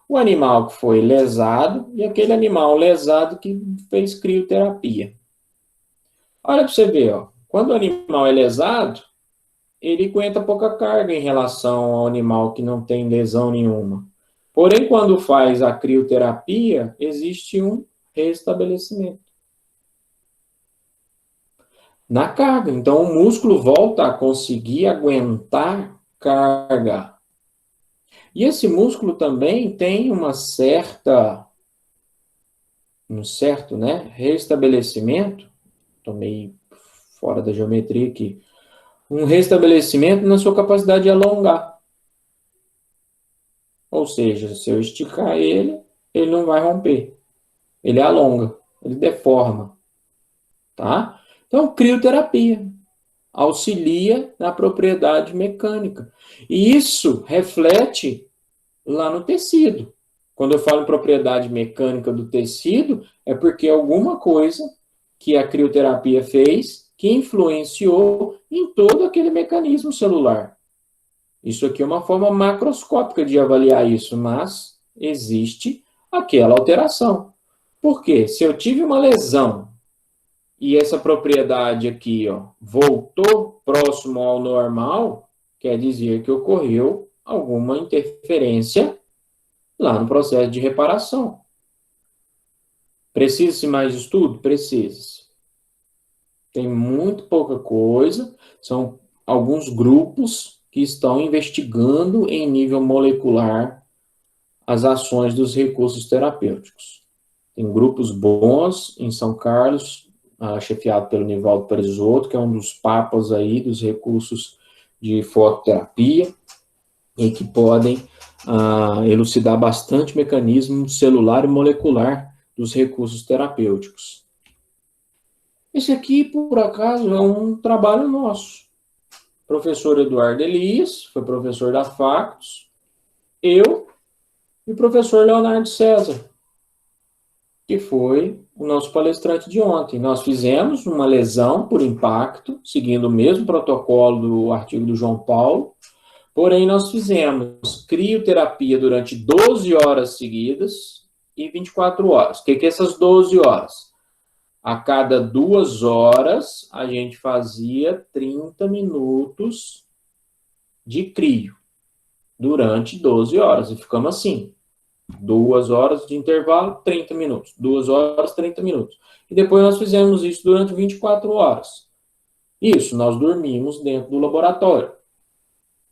o animal que foi lesado e aquele animal lesado que fez crioterapia. Olha para você ver, ó, quando o animal é lesado, ele aguenta pouca carga em relação ao animal que não tem lesão nenhuma. Porém, quando faz a crioterapia, existe um restabelecimento na carga. Então, o músculo volta a conseguir aguentar carga. E esse músculo também tem um certo, né, restabelecimento, estou meio fora da geometria aqui, um restabelecimento na sua capacidade de alongar. Ou seja, se eu esticar ele, ele não vai romper. Ele alonga, ele deforma, tá? Então, crioterapia auxilia na propriedade mecânica. E isso reflete lá no tecido. Quando eu falo em propriedade mecânica do tecido, é porque alguma coisa que a crioterapia fez que influenciou em todo aquele mecanismo celular. Isso aqui é uma forma macroscópica de avaliar isso, mas existe aquela alteração. Por quê? Se eu tive uma lesão e essa propriedade aqui, ó, voltou próximo ao normal, quer dizer que ocorreu alguma interferência lá no processo de reparação. Precisa-se mais estudo? Precisa. Tem muito pouca coisa, são alguns grupos que estão investigando em nível molecular as ações dos recursos terapêuticos. Tem grupos bons em São Carlos, chefiado pelo Nivaldo Parisotto, que é um dos papas aí dos recursos de fototerapia, e que podem elucidar bastante mecanismo celular e molecular dos recursos terapêuticos. Esse aqui, por acaso, é um trabalho nosso. O professor Eduardo Elias, foi professor da Factos, eu e o professor Leonardo César, que foi o nosso palestrante de ontem. Nós fizemos uma lesão por impacto, seguindo o mesmo protocolo do artigo do João Paulo, porém nós fizemos crioterapia durante 12 horas seguidas e 24 horas. O que é essas 12 horas? A cada 2 horas, a gente fazia 30 minutos de crio durante 12 horas. E ficamos assim. 2 horas de intervalo, 30 minutos. 2 horas, 30 minutos. E depois nós fizemos isso durante 24 horas. Isso, nós dormimos dentro do laboratório.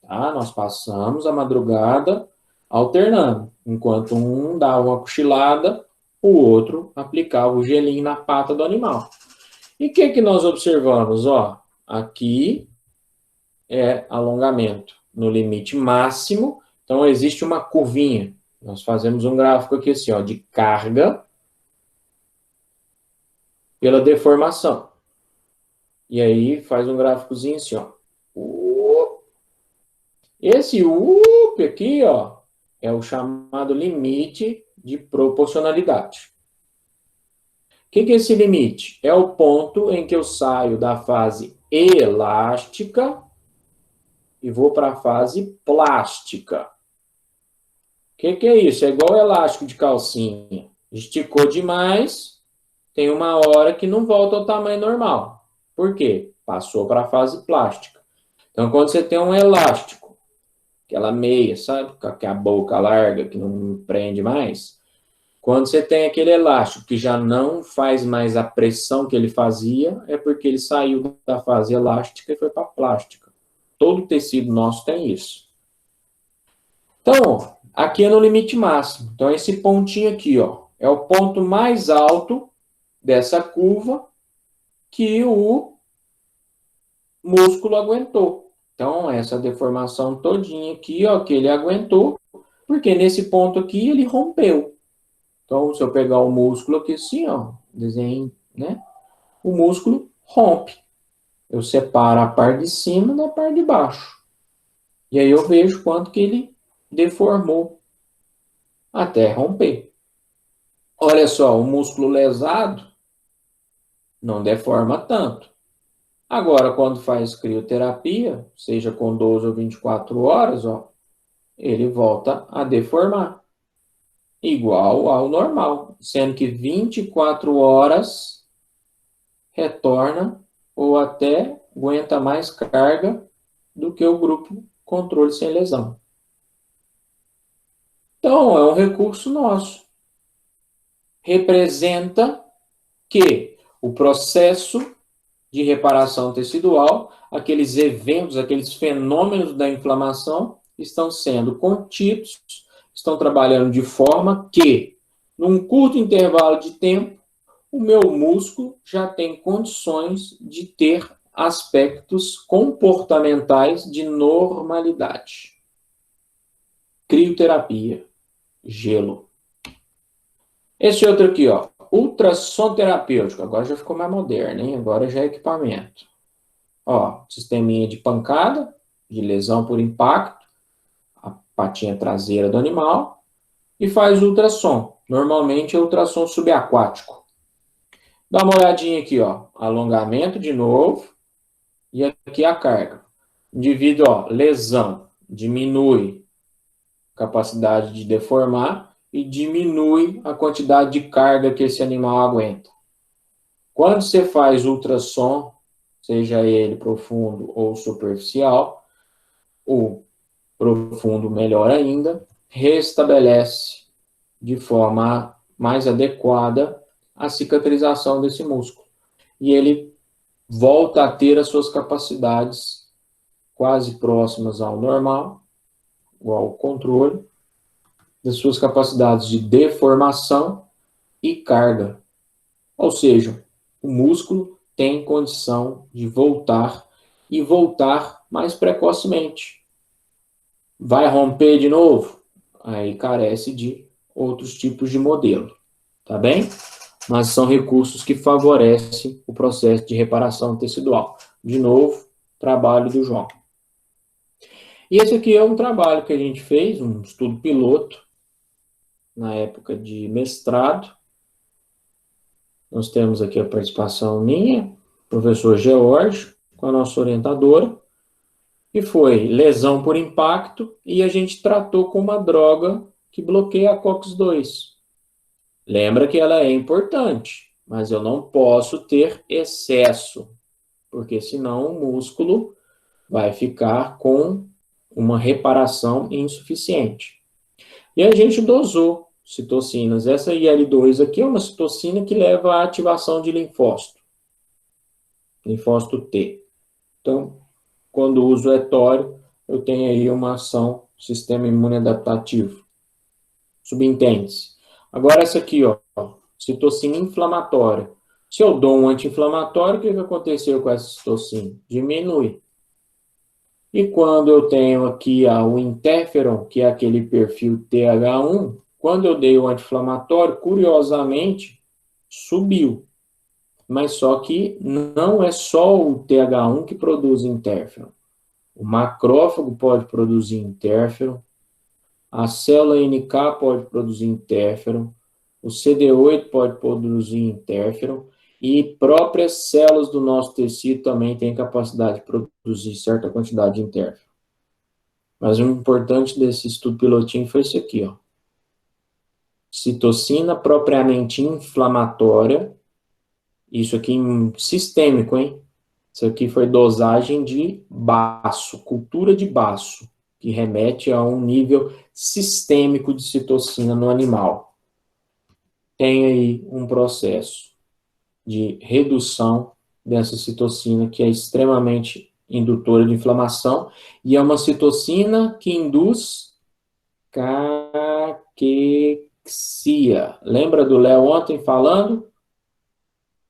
Tá? Nós passamos a madrugada alternando. Enquanto um dava uma cochilada, o outro aplicava o gelinho na pata do animal. E o que nós observamos? Ó, aqui é alongamento no limite máximo. Então, existe uma curvinha. Nós fazemos um gráfico aqui assim, ó, de carga pela deformação. E aí, faz um gráficozinho assim, ó. Esse UP aqui, ó, é o chamado limite de proporcionalidade. O que é esse limite? É o ponto em que eu saio da fase elástica e vou para a fase plástica. O que é isso? É igual elástico de calcinha. Esticou demais, tem uma hora que não volta ao tamanho normal. Por quê? Passou para a fase plástica. Então, quando você tem um elástico, aquela meia, sabe? Com a boca larga, que não prende mais. Quando você tem aquele elástico que já não faz mais a pressão que ele fazia, é porque ele saiu da fase elástica e foi para a plástica. Todo tecido nosso tem isso. Então, aqui é no limite máximo. Então, esse pontinho aqui, ó, é o ponto mais alto dessa curva que o músculo aguentou. Então, essa deformação todinha aqui, ó, que ele aguentou, porque nesse ponto aqui ele rompeu. Então, se eu pegar o músculo aqui assim, ó, desenho, né? O músculo rompe. Eu separo a parte de cima da parte de baixo. E aí eu vejo quanto que ele deformou até romper. Olha só, o músculo lesado não deforma tanto. Agora, quando faz crioterapia, seja com 12 ou 24 horas, ó, ele volta a deformar, igual ao normal, sendo que 24 horas retorna ou até aguenta mais carga do que o grupo controle sem lesão. Então, é um recurso nosso. Representa que o processo de reparação tecidual, aqueles eventos, aqueles fenômenos da inflamação estão sendo contidos, estão trabalhando de forma que, num curto intervalo de tempo, o meu músculo já tem condições de ter aspectos comportamentais de normalidade. Crioterapia, gelo. Esse outro aqui, ó, ultrassom terapêutico. Agora já ficou mais moderno, hein? Agora já é equipamento. Ó, sisteminha de pancada, de lesão por impacto, a patinha traseira do animal, e faz ultrassom. Normalmente é ultrassom subaquático. Dá uma olhadinha aqui, ó, alongamento de novo, e aqui a carga. Indivíduo, ó, lesão, diminui a capacidade de deformar e diminui a quantidade de carga que esse animal aguenta. Quando você faz ultrassom, seja ele profundo ou superficial, o profundo melhor ainda, restabelece de forma mais adequada a cicatrização desse músculo. E ele volta a ter as suas capacidades quase próximas ao normal, ou ao controle, das suas capacidades de deformação e carga. Ou seja, o músculo tem condição de voltar e voltar mais precocemente. Vai romper de novo? Aí carece de outros tipos de modelo, tá bem? Mas são recursos que favorecem o processo de reparação tecidual. De novo, trabalho do João. E esse aqui é um trabalho que a gente fez, um estudo piloto, na época de mestrado. Nós temos aqui a participação minha, professor George, com a nossa orientadora, e foi lesão por impacto, e a gente tratou com uma droga que bloqueia a COX-2. Lembra que ela é importante, mas eu não posso ter excesso, porque senão o músculo vai ficar com uma reparação insuficiente. E a gente dosou citocinas. Essa IL-2 aqui é uma citocina que leva à ativação de linfócito, linfócito T. Então, quando uso etório, eu tenho aí uma ação sistema imune adaptativo. Subentende-se. Agora essa aqui, ó, citocina inflamatória. Se eu dou um anti-inflamatório, o que aconteceu com essa citocina? Diminui. E quando eu tenho aqui o interferon, que é aquele perfil TH1, quando eu dei o anti-inflamatório, curiosamente, subiu. Mas só que não é só o TH1 que produz interferon. O macrófago pode produzir interferon, a célula NK pode produzir interferon, o CD8 pode produzir interferon, e próprias células do nosso tecido também têm capacidade de produzir certa quantidade de interferon. Mas o importante desse estudo pilotinho foi isso aqui, ó. Citocina propriamente inflamatória, isso aqui sistêmico, hein? Isso aqui foi dosagem de baço, cultura de baço, que remete a um nível sistêmico de citocina no animal. Tem aí um processo de redução dessa citocina que é extremamente indutora de inflamação e é uma citocina que induz caquexia. Lembra do Léo ontem falando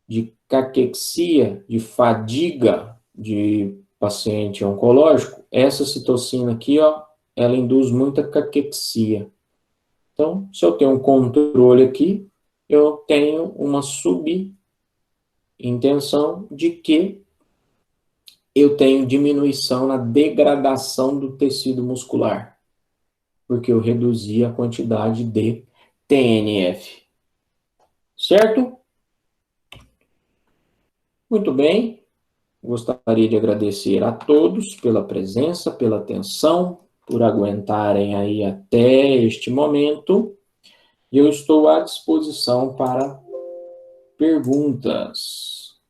de caquexia, de fadiga de paciente oncológico? Essa citocina aqui, ó, ela induz muita caquexia. Então, se eu tenho um controle aqui, eu tenho uma subintenção de que eu tenho diminuição na degradação do tecido muscular, porque eu reduzi a quantidade de TNF. Certo? Muito bem. Gostaria de agradecer a todos pela presença, pela atenção, por aguentarem aí até este momento. E eu estou à disposição para perguntas.